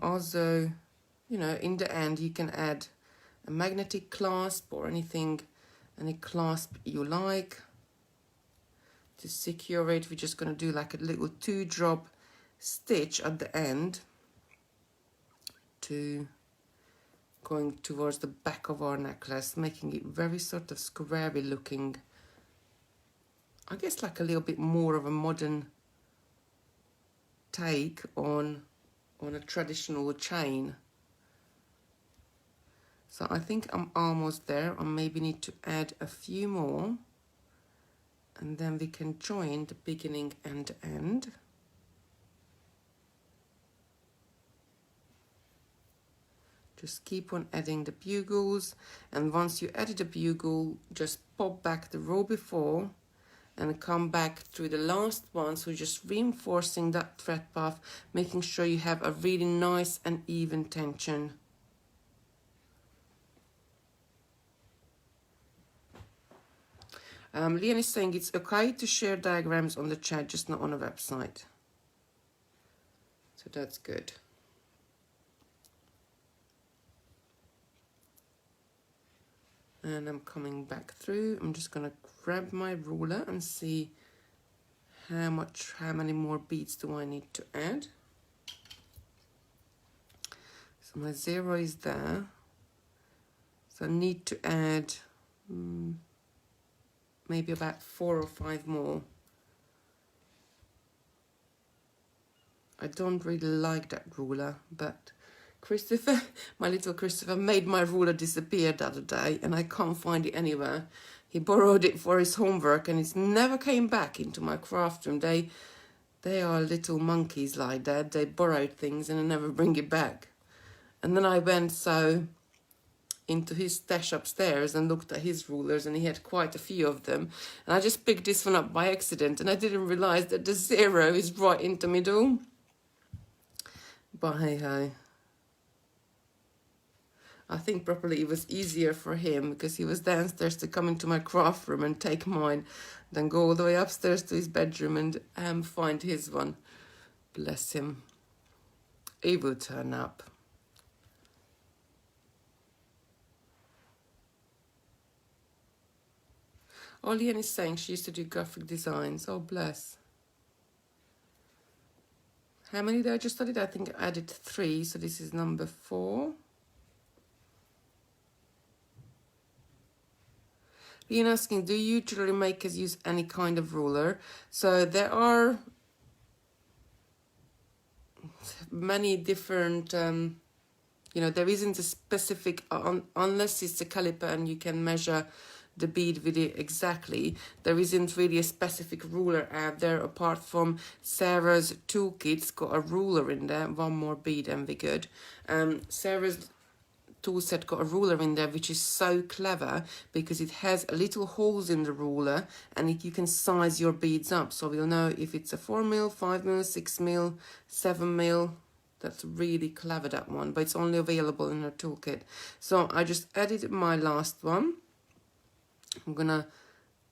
Also, in the end, you can add a magnetic clasp or anything, any clasp you like. To secure it, we're just going to do like a little 2-drop stitch at the end to going towards the back of our necklace, making it very sort of squarey looking. I guess like a little bit more of a modern take on a traditional chain. So I think I'm almost there. I maybe need to add a few more, and then we can join the beginning and end. Just keep on adding the bugles, and once you added a bugle, just pop back the row before and come back through the last one. So just reinforcing that thread path, making sure you have a really nice and even tension. Leon is saying it's okay to share diagrams on the chat, just not on a website. So that's good. And I'm coming back through. I'm just gonna grab my ruler and see how many more beads do I need to add. So my 0 is there. So I need to add maybe about 4 or 5 more. I don't really like that ruler, but Christopher, my little Christopher, made my ruler disappear the other day and I can't find it anywhere. He borrowed it for his homework and it's never came back into my craft room. They are little monkeys like that. They borrow things and they never bring it back. And then I went into his stash upstairs and looked at his rulers, and he had quite a few of them. And I just picked this one up by accident and I didn't realize that the 0 is right in the middle. But hey ho. I think probably it was easier for him because he was downstairs to come into my craft room and take mine, then go all the way upstairs to his bedroom and find his one. Bless him. He will turn up. Olian is saying she used to do graphic designs. Oh, bless. How many did I just studied? I think I added 3, so this is number 4. Ian asking, do you jewelry makers use any kind of ruler? So there are many different, there isn't a specific, unless it's a caliper and you can measure the bead with it exactly, there isn't really a specific ruler out there apart from Sarah's toolkit's got a ruler in there. One more bead and we're good. Sarah's tool set got a ruler in there, which is so clever because it has little holes in the ruler and you can size your beads up. So we'll know if it's a 4mm, 5mm, 6mm, 7mm. That's really clever, that one, but it's only available in her toolkit. So I just added my last one. I'm gonna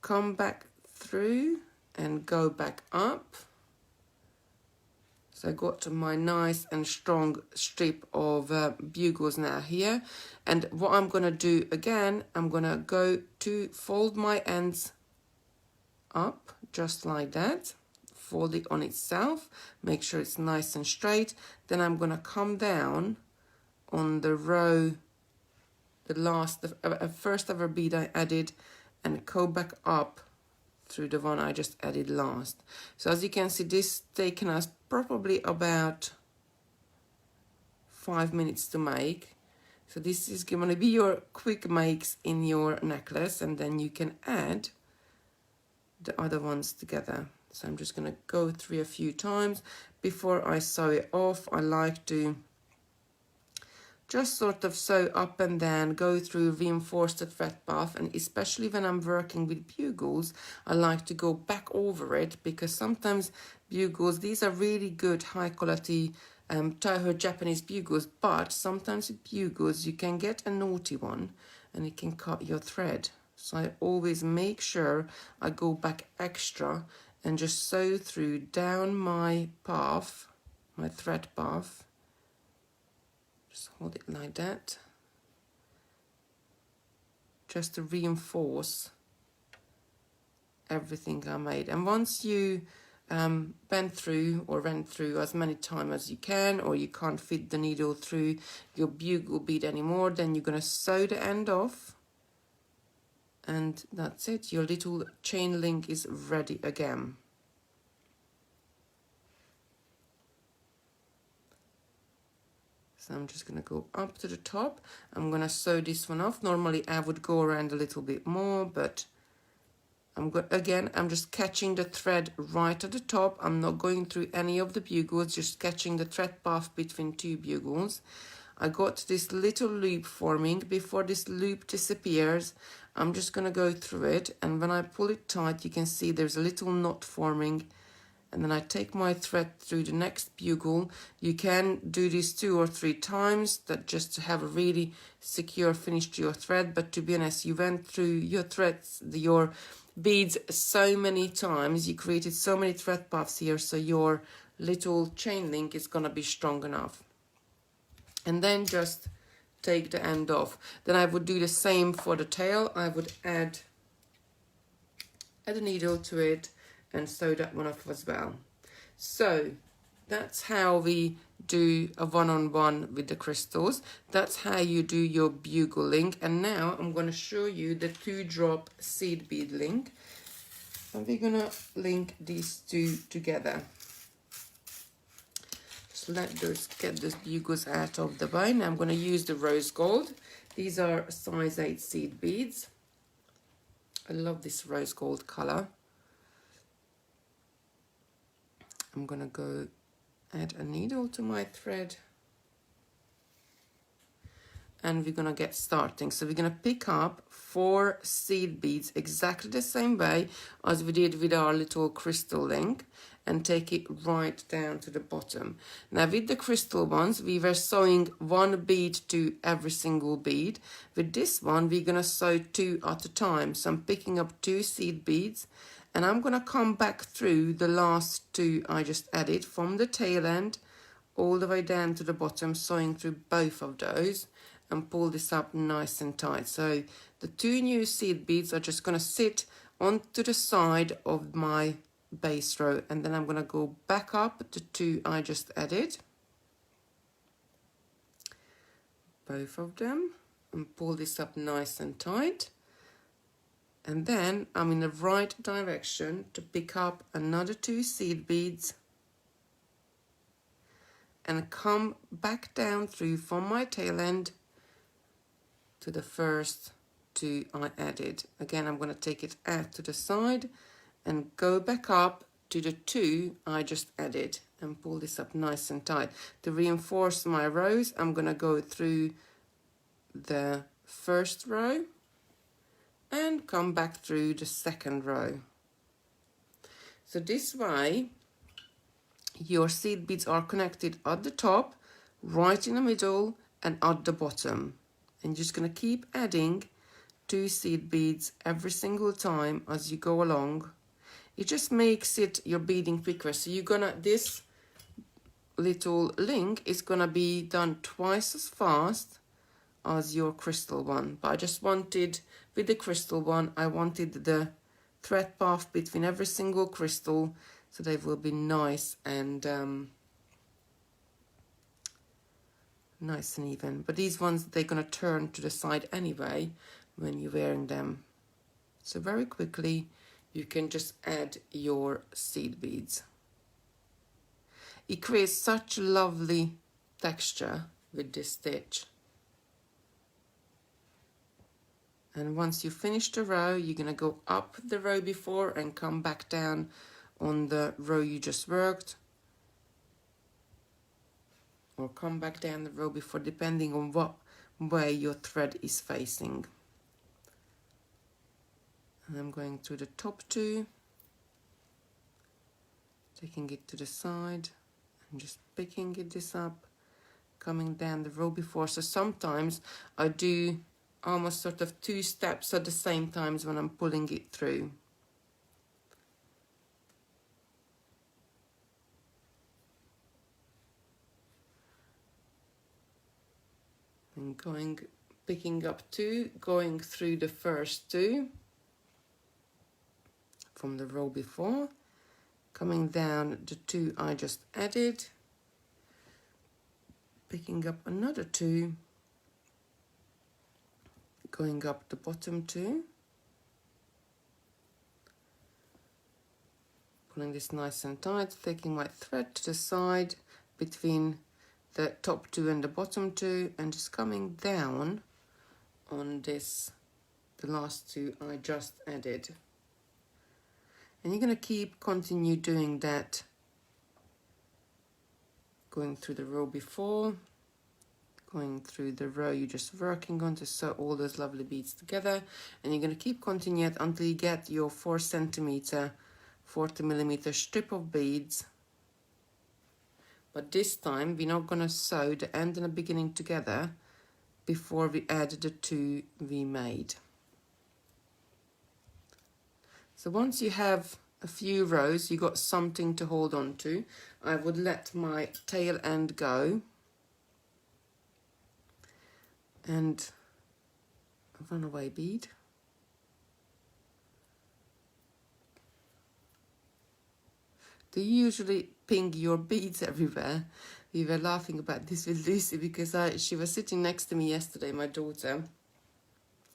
come back through and go back up. So I got my nice and strong strip of bugles now here. And what I'm gonna do again, I'm gonna go to fold my ends up just like that. Fold it on itself, make sure it's nice and straight. Then I'm gonna come down on the row, the first ever bead I added, and go back up through the one I just added last. So as you can see, this taken us probably about 5 minutes to make. So this is going to be your quick makes in your necklace, and then you can add the other ones together. So I'm just going to go through a few times before I sew it off. I like to just sort of sew up and down, go through, reinforce the thread path, and especially when I'm working with bugles, I like to go back over it because sometimes bugles, these are really good high quality Toho Japanese bugles, but sometimes with bugles you can get a naughty one and it can cut your thread. So I always make sure I go back extra and just sew through down my path, my thread path. Just hold it like that, just to reinforce everything I made. And once you bend through or run through as many times as you can, or you can't fit the needle through your bugle bead anymore, then you're going to sew the end off, and that's it. Your little chain link is ready again. So I'm just going to go up to the top. I'm going to sew this one off. Normally I would go around a little bit more, but I'm just catching the thread right at the top. I'm not going through any of the bugles, just catching the thread path between two bugles. I got this little loop forming. Before this loop disappears, I'm just going to go through it, and when I pull it tight, you can see there's a little knot forming, and then I take my thread through the next bugle. You can do this 2 or 3 times, that just to have a really secure finish to your thread, but to be honest, you went through your threads, your beads so many times, you created so many thread paths here, so your little chain link is going to be strong enough. And then just take the end off. Then I would do the same for the tail. I would add a needle to it and sew that one off as well. So that's how we do a one-on-one with the crystals. That's how you do your bugle link. And now I'm going to show you the 2-drop seed bead link, and we're going to link these two together. Just get those bugles out of the way. Now I'm going to use the rose gold. These are size 8 seed beads. I love this rose gold color. I'm going to go add a needle to my thread, and we're going to get starting. So we're going to pick up 4 seed beads exactly the same way as we did with our little crystal link, and take it right down to the bottom. Now with the crystal ones, we were sewing 1 bead to every single bead. With this one, we're going to sew 2 at a time. So I'm picking up 2 seed beads, and I'm going to come back through the last 2 I just added from the tail end all the way down to the bottom, sewing through both of those, and pull this up nice and tight. So the 2 new seed beads are just going to sit onto the side of my base row, and then I'm going to go back up the 2 I just added, both of them, and pull this up nice and tight. And then I'm in the right direction to pick up another 2 seed beads and come back down through from my tail end to the first 2 I added. Again, I'm going to take it out to the side and go back up to the 2 I just added and pull this up nice and tight. To reinforce my rows, I'm going to go through the first row and come back through the second row. So this way, your seed beads are connected at the top, right in the middle, and at the bottom. And you're just going to keep adding 2 seed beads every single time as you go along. It just makes it your beading quicker. So you're gonna, this little link is gonna be done twice as fast as your crystal one. But I just wanted, with the crystal one, I wanted the thread path between every single crystal, so they will be nice and nice and even. But these ones, they're gonna turn to the side anyway when you're wearing them. So very quickly, you can just add your seed beads. It creates such lovely texture with this stitch. And once you finish the row, you're going to go up the row before and come back down on the row you just worked. Or come back down the row before, depending on what way your thread is facing. And I'm going to the top 2, taking it to the side and just picking this up, coming down the row before. So sometimes I do almost sort of 2 steps at the same time when I'm pulling it through. And picking up 2, going through the first 2 from the row before, coming down the 2 I just added, picking up another 2, going up the bottom 2, pulling this nice and tight, taking my thread to the side between the top two and the bottom two, and just coming down on this, the last two I just added. And you're going to continue doing that, going through the row before, going through the row you're just working on to sew all those lovely beads together. And you're going to keep continuing until you get your 4 centimeter 40 millimeter strip of beads. But this time we're not going to sew the end and the beginning together before we add the two we made. So once you have a few rows, you got something to hold on to, I would let my tail end go and a runaway bead. Do you usually ping your beads everywhere? We were laughing about this with Lucy because she was sitting next to me yesterday, my daughter,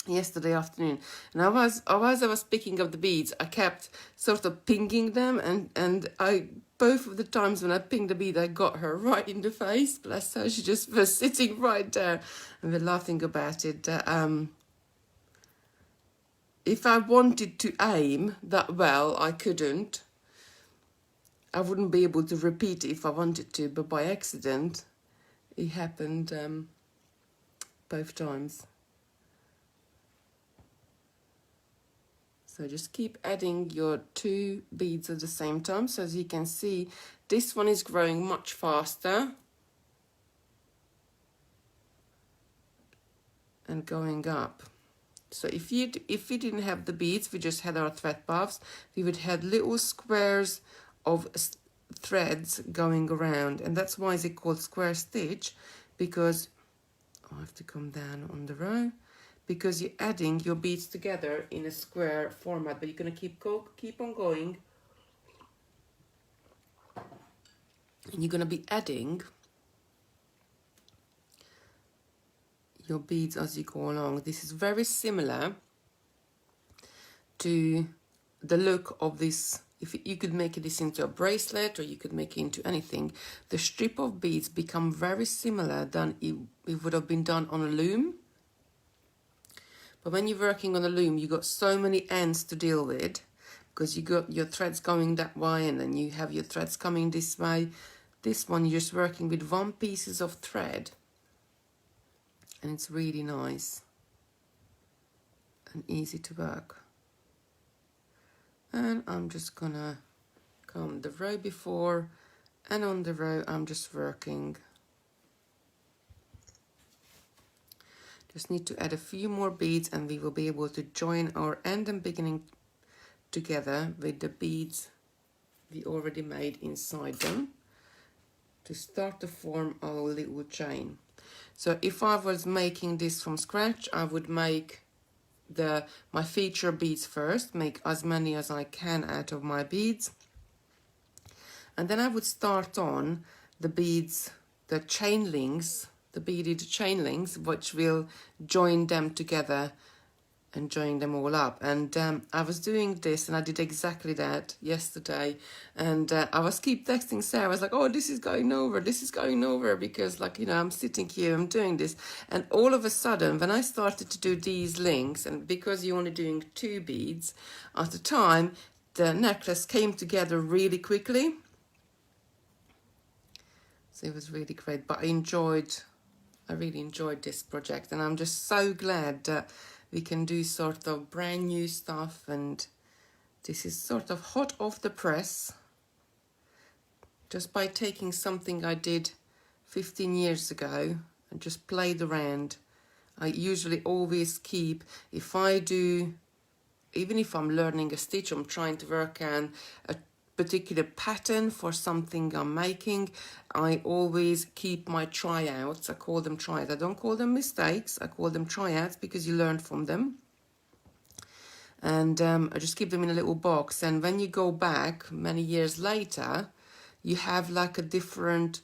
yesterday afternoon, and as I was picking up the beads, I kept sort of pinging them, and both of the times when I pinged the bead, I got her right in the face. Bless her, she just was sitting right there, and we're laughing about it. If I wanted to aim that well, I couldn't. I wouldn't be able to repeat it if I wanted to, but by accident, it happened both times. So just keep adding your two beads at the same time. So as you can see, this one is growing much faster and going up. So if we didn't have the beads, we just had our thread puffs, we would have little squares of threads going around, and that's why it's called square stitch, because I have to come down on the row, because you're adding your beads together in a square format, but you're going to keep on going, and you're going to be adding your beads as you go along. This is very similar to the look of this. If you could make this into a bracelet, or you could make it into anything, the strip of beads become very similar than it would have been done on a loom. But when you're working on a loom, you got so many ends to deal with, because you got your threads going that way, and then you have your threads coming this way. This one, you're just working with one piece of thread, and it's really nice and easy to work. And I'm just gonna come the row before, and on the row I'm just working. Just need to add a few more beads, and we will be able to join our end and beginning together with the beads we already made inside them to start to form our little chain. So if I was making this from scratch, I would make my feature beads first, make as many as I can out of my beads, and then I would start on the beads, the chain links, the beaded chain links, which will join them together and join them all up. And I was doing this, and I did exactly that yesterday, and I was keep texting Sarah. I was like, oh, this is going over, because, like, you know, I'm sitting here, I'm doing this, and all of a sudden when I started to do these links, and because you're only doing 2 beads at a time, the necklace came together really quickly. So it was really great. But I really enjoyed this project, and I'm just so glad that we can do sort of brand new stuff, and this is sort of hot off the press, just by taking something I did 15 years ago and just played around. I usually always keep, even if I'm learning a stitch, I'm trying to work on a particular pattern for something I'm making, I always keep my tryouts. I call them tryouts. I don't call them mistakes. I call them tryouts because you learn from them. And I just keep them in a little box. And when you go back many years later, you have like a different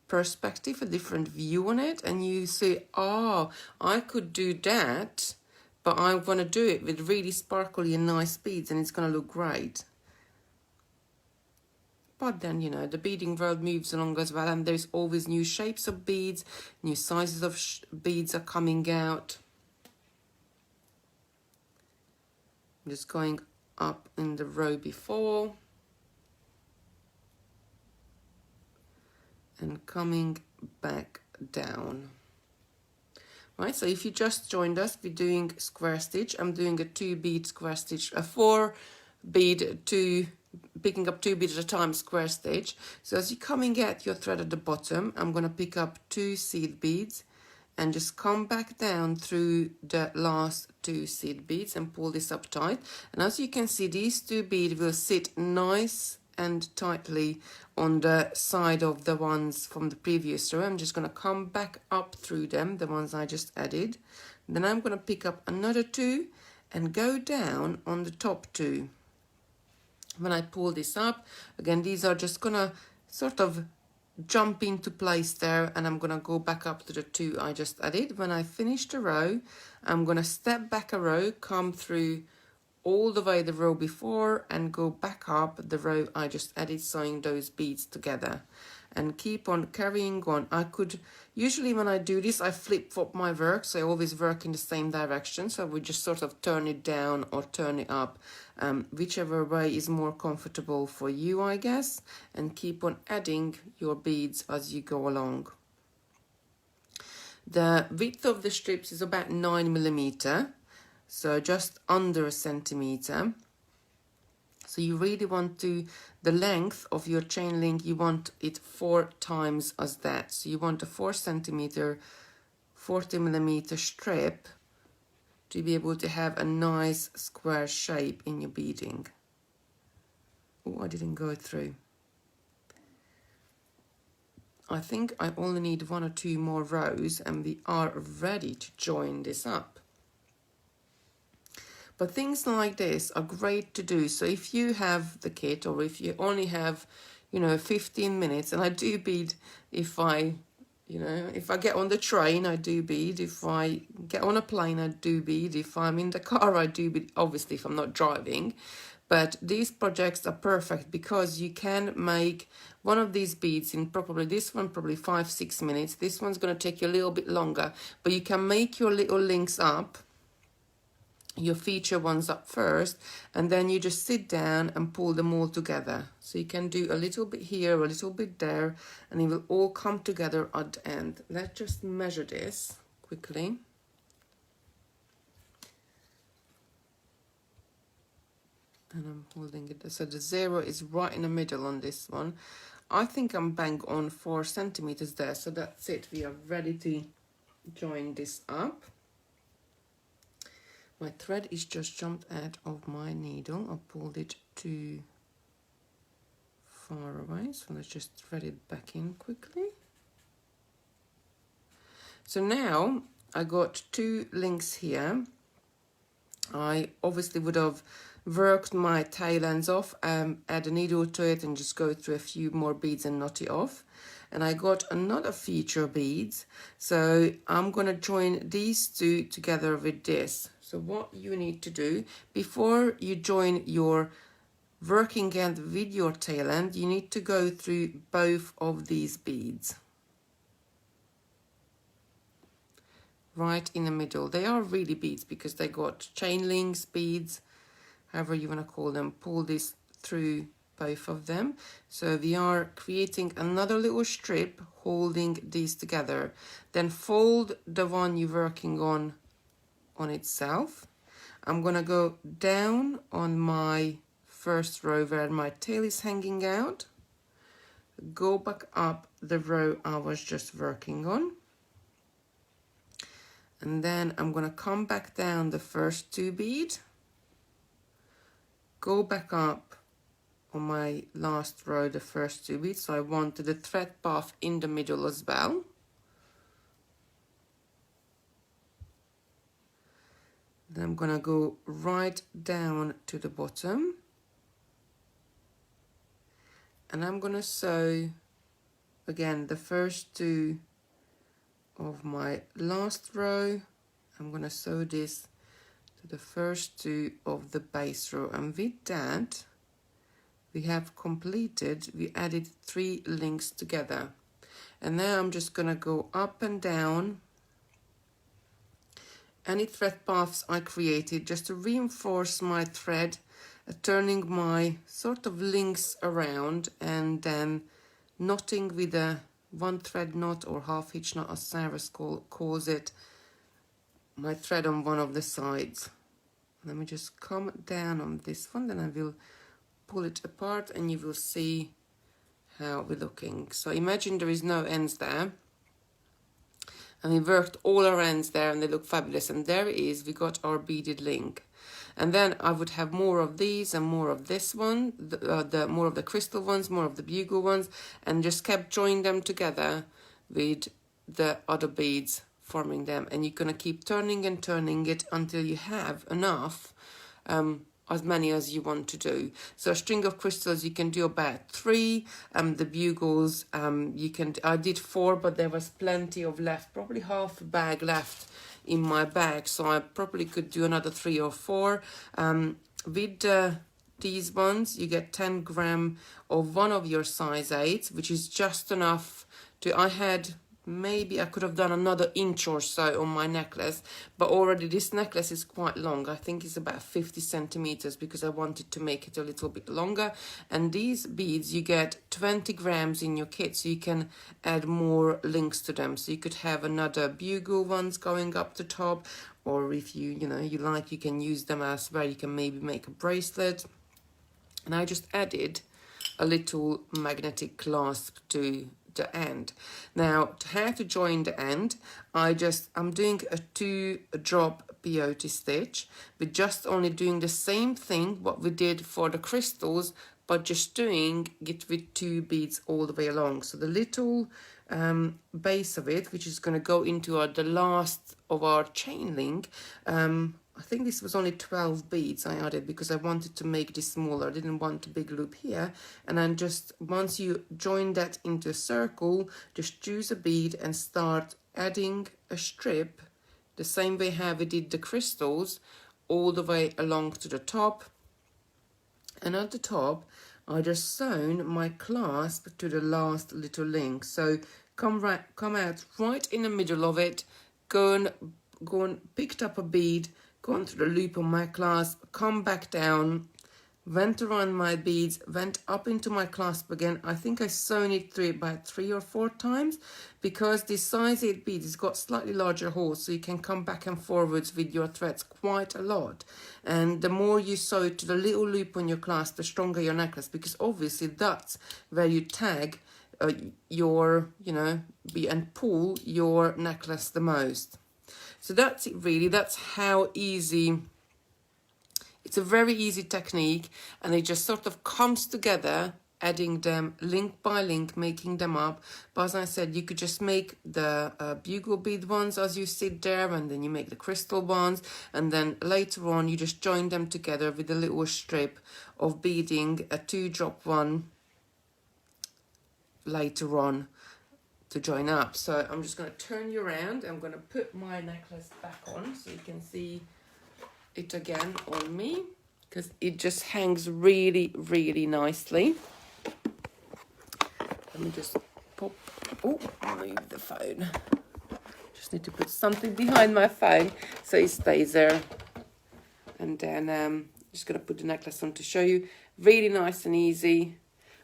perspective, a different view on it. And you say, oh, I could do that, but I'm going to do it with really sparkly and nice beads, and it's going to look great. But then, you know, the beading world moves along as well, and there's always new shapes of beads, new sizes of beads are coming out. I'm just going up in the row before and coming back down. Right, so if you just joined us, we're doing square stitch. I'm doing a 2 bead square stitch, a 4 bead, picking up 2 beads at a time square stitch. So as you're coming at your thread at the bottom, I'm going to pick up 2 seed beads and just come back down through the last 2 seed beads and pull this up tight. And as you can see, these 2 beads will sit nice and tightly on the side of the ones from the previous row. I'm just going to come back up through them, the ones I just added. Then I'm going to pick up another 2 and go down on the top 2. When I pull this up, again, these are just going to sort of jump into place there, and I'm going to go back up to the 2 I just added. When I finish the row, I'm going to step back a row, come through all the way the row before and go back up the row I just added, sewing those beads together and keep on carrying on. I could usually, when I do this, I flip-flop my work, so I always work in the same direction, so we just sort of turn it down or turn it up, whichever way is more comfortable for you, I guess, and keep on adding your beads as you go along. The width of the strips is about 9mm, so just under a centimeter. So you really want to, the length of your chain link, you want it 4 times as that. So you want a 4 centimeter, 40mm strip to be able to have a nice square shape in your beading. Oh, I didn't go through. I think I only need 1 or 2 more rows and we are ready to join this up. But things like this are great to do. So if you have the kit, or if you only have, you know, 15 minutes, and I do bead if I, you know, if I get on the train, I do bead. If I get on a plane, I do bead. If I'm in the car, I do bead, obviously if I'm not driving. But these projects are perfect because you can make one of these beads in probably, this one probably 5-6 minutes. This one's going to take you a little bit longer, but you can make your little links up, your feature ones up first, and then you just sit down and pull them all together. So you can do a little bit here, a little bit there, and it will all come together at the end. Let's just measure this quickly. And I'm holding it, so the 0 is right in the middle on this one. I think I'm bang on 4 centimeters there, so that's it. We are ready to join this up. My thread is just jumped out of my needle. I pulled it too far away, so let's just thread it back in quickly. So now I got 2 links here. I obviously would have worked my tail ends off, add a needle to it and just go through a few more beads and knot it off. And I got another feature beads, so I'm going to join these 2 together with this. So what you need to do before you join your working end with your tail end, you need to go through both of these beads right in the middle. They are really beads because they got chain links, beads, however you want to call them. Pull this through both of them. So we are creating another little strip holding these together. Then fold the one you're working on itself. I'm gonna go down on my first row where my tail is hanging out, go back up the row I was just working on, and then I'm gonna come back down the first 2 beads, go back up on my last row the first 2 beads. So I wanted the thread path in the middle as well. Then I'm gonna go right down to the bottom, and I'm gonna sew again the first 2 of my last row. I'm gonna sew this to the first 2 of the base row, and with that we have completed, we added 3 links together. And now I'm just going to go up and down any thread paths I created just to reinforce my thread, turning my sort of links around and then knotting with a 1 thread knot or half hitch knot, as Sarah calls it, my thread on one of the sides. Let me just come down on this one, then I will pull it apart and you will see how we're looking. So imagine there is no ends there, and we worked all our ends there and they look fabulous, and there it is, we got our beaded link. And then I would have more of these and more of this one, the more of the crystal ones, more of the bugle ones, and just kept joining them together with the other beads, forming them. And you're going to keep turning and turning it until you have enough, as many as you want to do. So a string of crystals, you can do about 3. The bugles, I did 4, but there was plenty of left, probably half a bag left in my bag, so I probably could do another 3 or 4. With these ones, you get 10 gram of one of your size 8s, which is just enough to, maybe I could have done another inch or so on my necklace, but already this necklace is quite long. I think it's about 50 centimeters because I wanted to make it a little bit longer. And these beads, you get 20 grams in your kit, so you can add more links to them. So you could have another bugle ones going up the top, or if you like, you can use them as well. You can maybe make a bracelet. And I just added a little magnetic clasp to the end. Now, how to join the end, I'm doing a 2-drop peyote stitch. We're just only doing the same thing what we did for the crystals, but just doing it with 2 beads all the way along. So the little base of it, which is going to go into the last of our chain link, I think this was only 12 beads I added because I wanted to make this smaller. I didn't want a big loop here. And then just once you join that into a circle, just choose a bead and start adding a strip the same way how we did the crystals all the way along to the top. And at the top, I just sewn my clasp to the last little link. So come out right in the middle of it, go and picked up a bead, gone through the loop on my clasp, come back down, went around my beads, went up into my clasp again. I think I sewn it through about 3 or 4 times because this size 8 bead has got slightly larger holes, so you can come back and forwards with your threads quite a lot. And the more you sew it to the little loop on your clasp, the stronger your necklace, because obviously that's where you tag and pull your necklace the most. So that's it really. That's how easy. It's a very easy technique, and it just sort of comes together, adding them link by link, making them up. But as I said, you could just make the bugle bead ones as you sit there, and then you make the crystal ones, and then later on you just join them together with a little strip of beading, a 2-drop one later on to join up. So I'm just going to turn you around. I'm going to put my necklace back on so you can see it again on me, because it just hangs really, really nicely. Let me just move the phone. Just need to put something behind my phone so it stays there. And then I'm just going to put the necklace on to show you. Really nice and easy.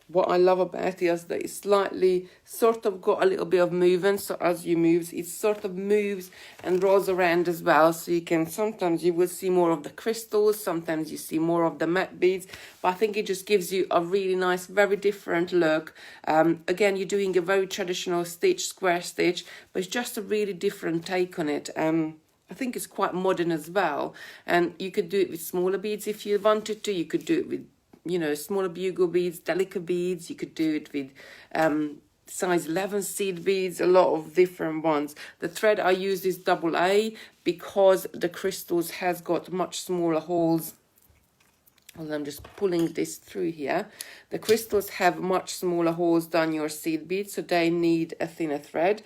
What I love about it is that it's slightly sort of got a little bit of movement. So as you move, it sort of moves and rolls around as well. So you can, sometimes you will see more of the crystals, sometimes you see more of the matte beads. But I think it just gives you a really nice, very different look. Again, you're doing a very traditional stitch, square stitch, but it's just a really different take on it. I think it's quite modern as well. And you could do it with smaller beads if you wanted to. You could do it with smaller bugle beads, delicate beads. You could do it with size 11 seed beads, a lot of different ones. The thread I use is AA because the crystals has got much smaller holes. Well, I'm just pulling this through here. The crystals have much smaller holes than your seed beads, so they need a thinner thread.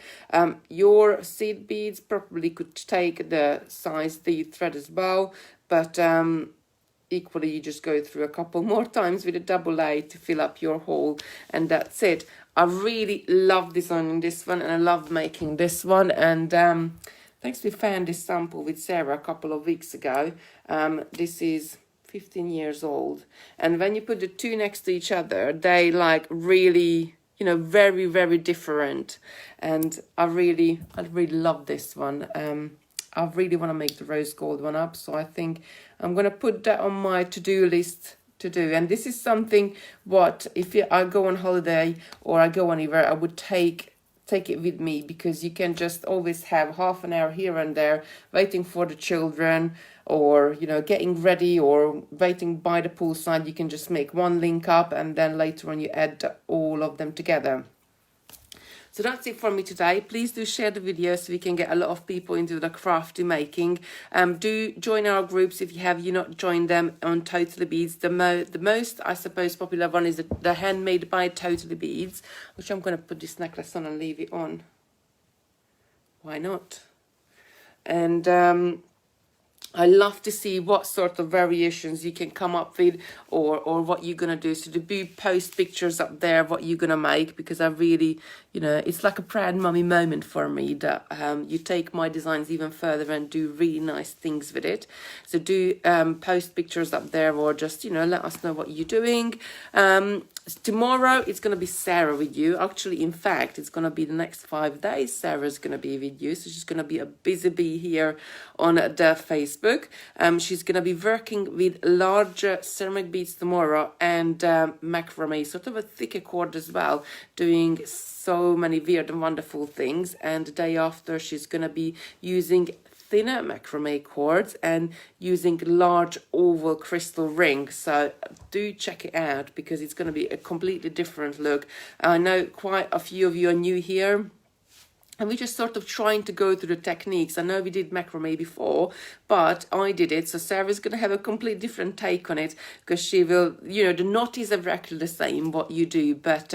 Your seed beads probably could take the size D thread as well, but equally you just go through a couple more times with a double A to fill up your hole, and that's it. I really love designing this one, and I love making this one. And thanks, we found this sample with Sarah a couple of weeks ago. This is 15 years old, and when you put the two next to each other, they like really, you know, very, very different. And I really love this one. I really want to make the rose gold one up, so I think I'm going to put that on my to-do list to do. And this is something what, if I go on holiday or I go anywhere, I would take it with me, because you can just always have half an hour here and there waiting for the children, or, you know, getting ready or waiting by the poolside. You can just make one link up, and then later on you add all of them together. So that's it from me today. Please do share the video so we can get a lot of people into the crafty making. Do join our groups if you have not joined them on Totally Beads. The most, I suppose, popular one is the Handmade by Totally Beads, which I'm going to put this necklace on and leave it on. Why not? And I love to see what sort of variations you can come up with, or what you're going to do. So do post pictures up there what you're going to make, because I really, you know, it's like a proud mummy moment for me that you take my designs even further and do really nice things with it. So do post pictures up there, or just, you know, let us know what you're doing. Tomorrow it's going to be Sarah with you. Actually, in fact, it's going to be the next 5 days Sarah's going to be with you. So she's going to be a busy bee here on the Facebook. She's going to be working with larger ceramic beads tomorrow, and macrame, sort of a thicker cord as well, doing so many weird and wonderful things. And the day after, she's going to be using thinner macrame cords and using large oval crystal rings. So do check it out, because it's going to be a completely different look. I know quite a few of you are new here, and we're just sort of trying to go through the techniques. I know we did macrame before, but I did it. So Sarah's going to have a completely different take on it, because she will, you know, the knot is exactly the same what you do, but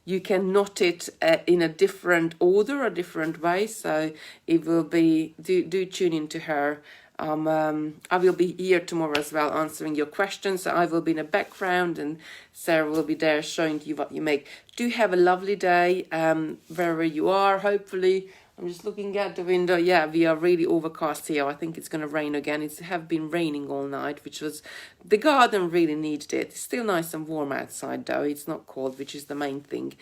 you can knot it in a different order, a different way. So it will be, do tune into her. I will be here tomorrow as well, answering your questions. So I will be in the background, and Sarah will be there showing you what you make. Do have a lovely day wherever you are. Hopefully, I'm just looking out the window. Yeah, we are really overcast here. I think it's going to rain again. It's have been raining all night, which was, the garden really needed it. It's still nice and warm outside though. It's not cold, which is the main thing.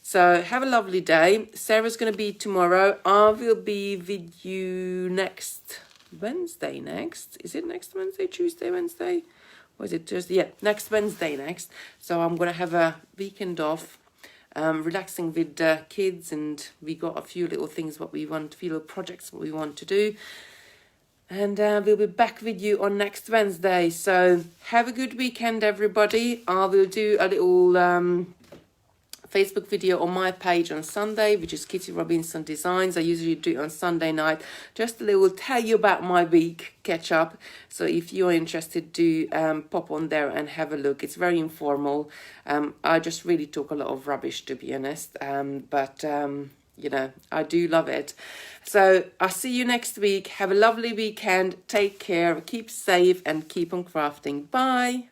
So have a lovely day. Sarah's going to be tomorrow. I will be with you next Wednesday next. Is it next Wednesday, Tuesday, Wednesday? Or is it Thursday? Yeah, next Wednesday next. So I'm going to have a weekend off, relaxing with the kids, and we got a few little things what we want, a few little projects what we want to do. And we'll be back with you on next Wednesday. So have a good weekend, everybody. I will do a little Facebook video on my page on Sunday, which is Kitty Robinson Designs. I usually do it on Sunday night, just a little tell you about my week, catch up. So if you're interested, do pop on there and have a look. It's very informal. I just really talk a lot of rubbish, to be honest, but you know, I do love it. So I'll see you next week. Have a lovely weekend. Take care, keep safe, and keep on crafting. Bye.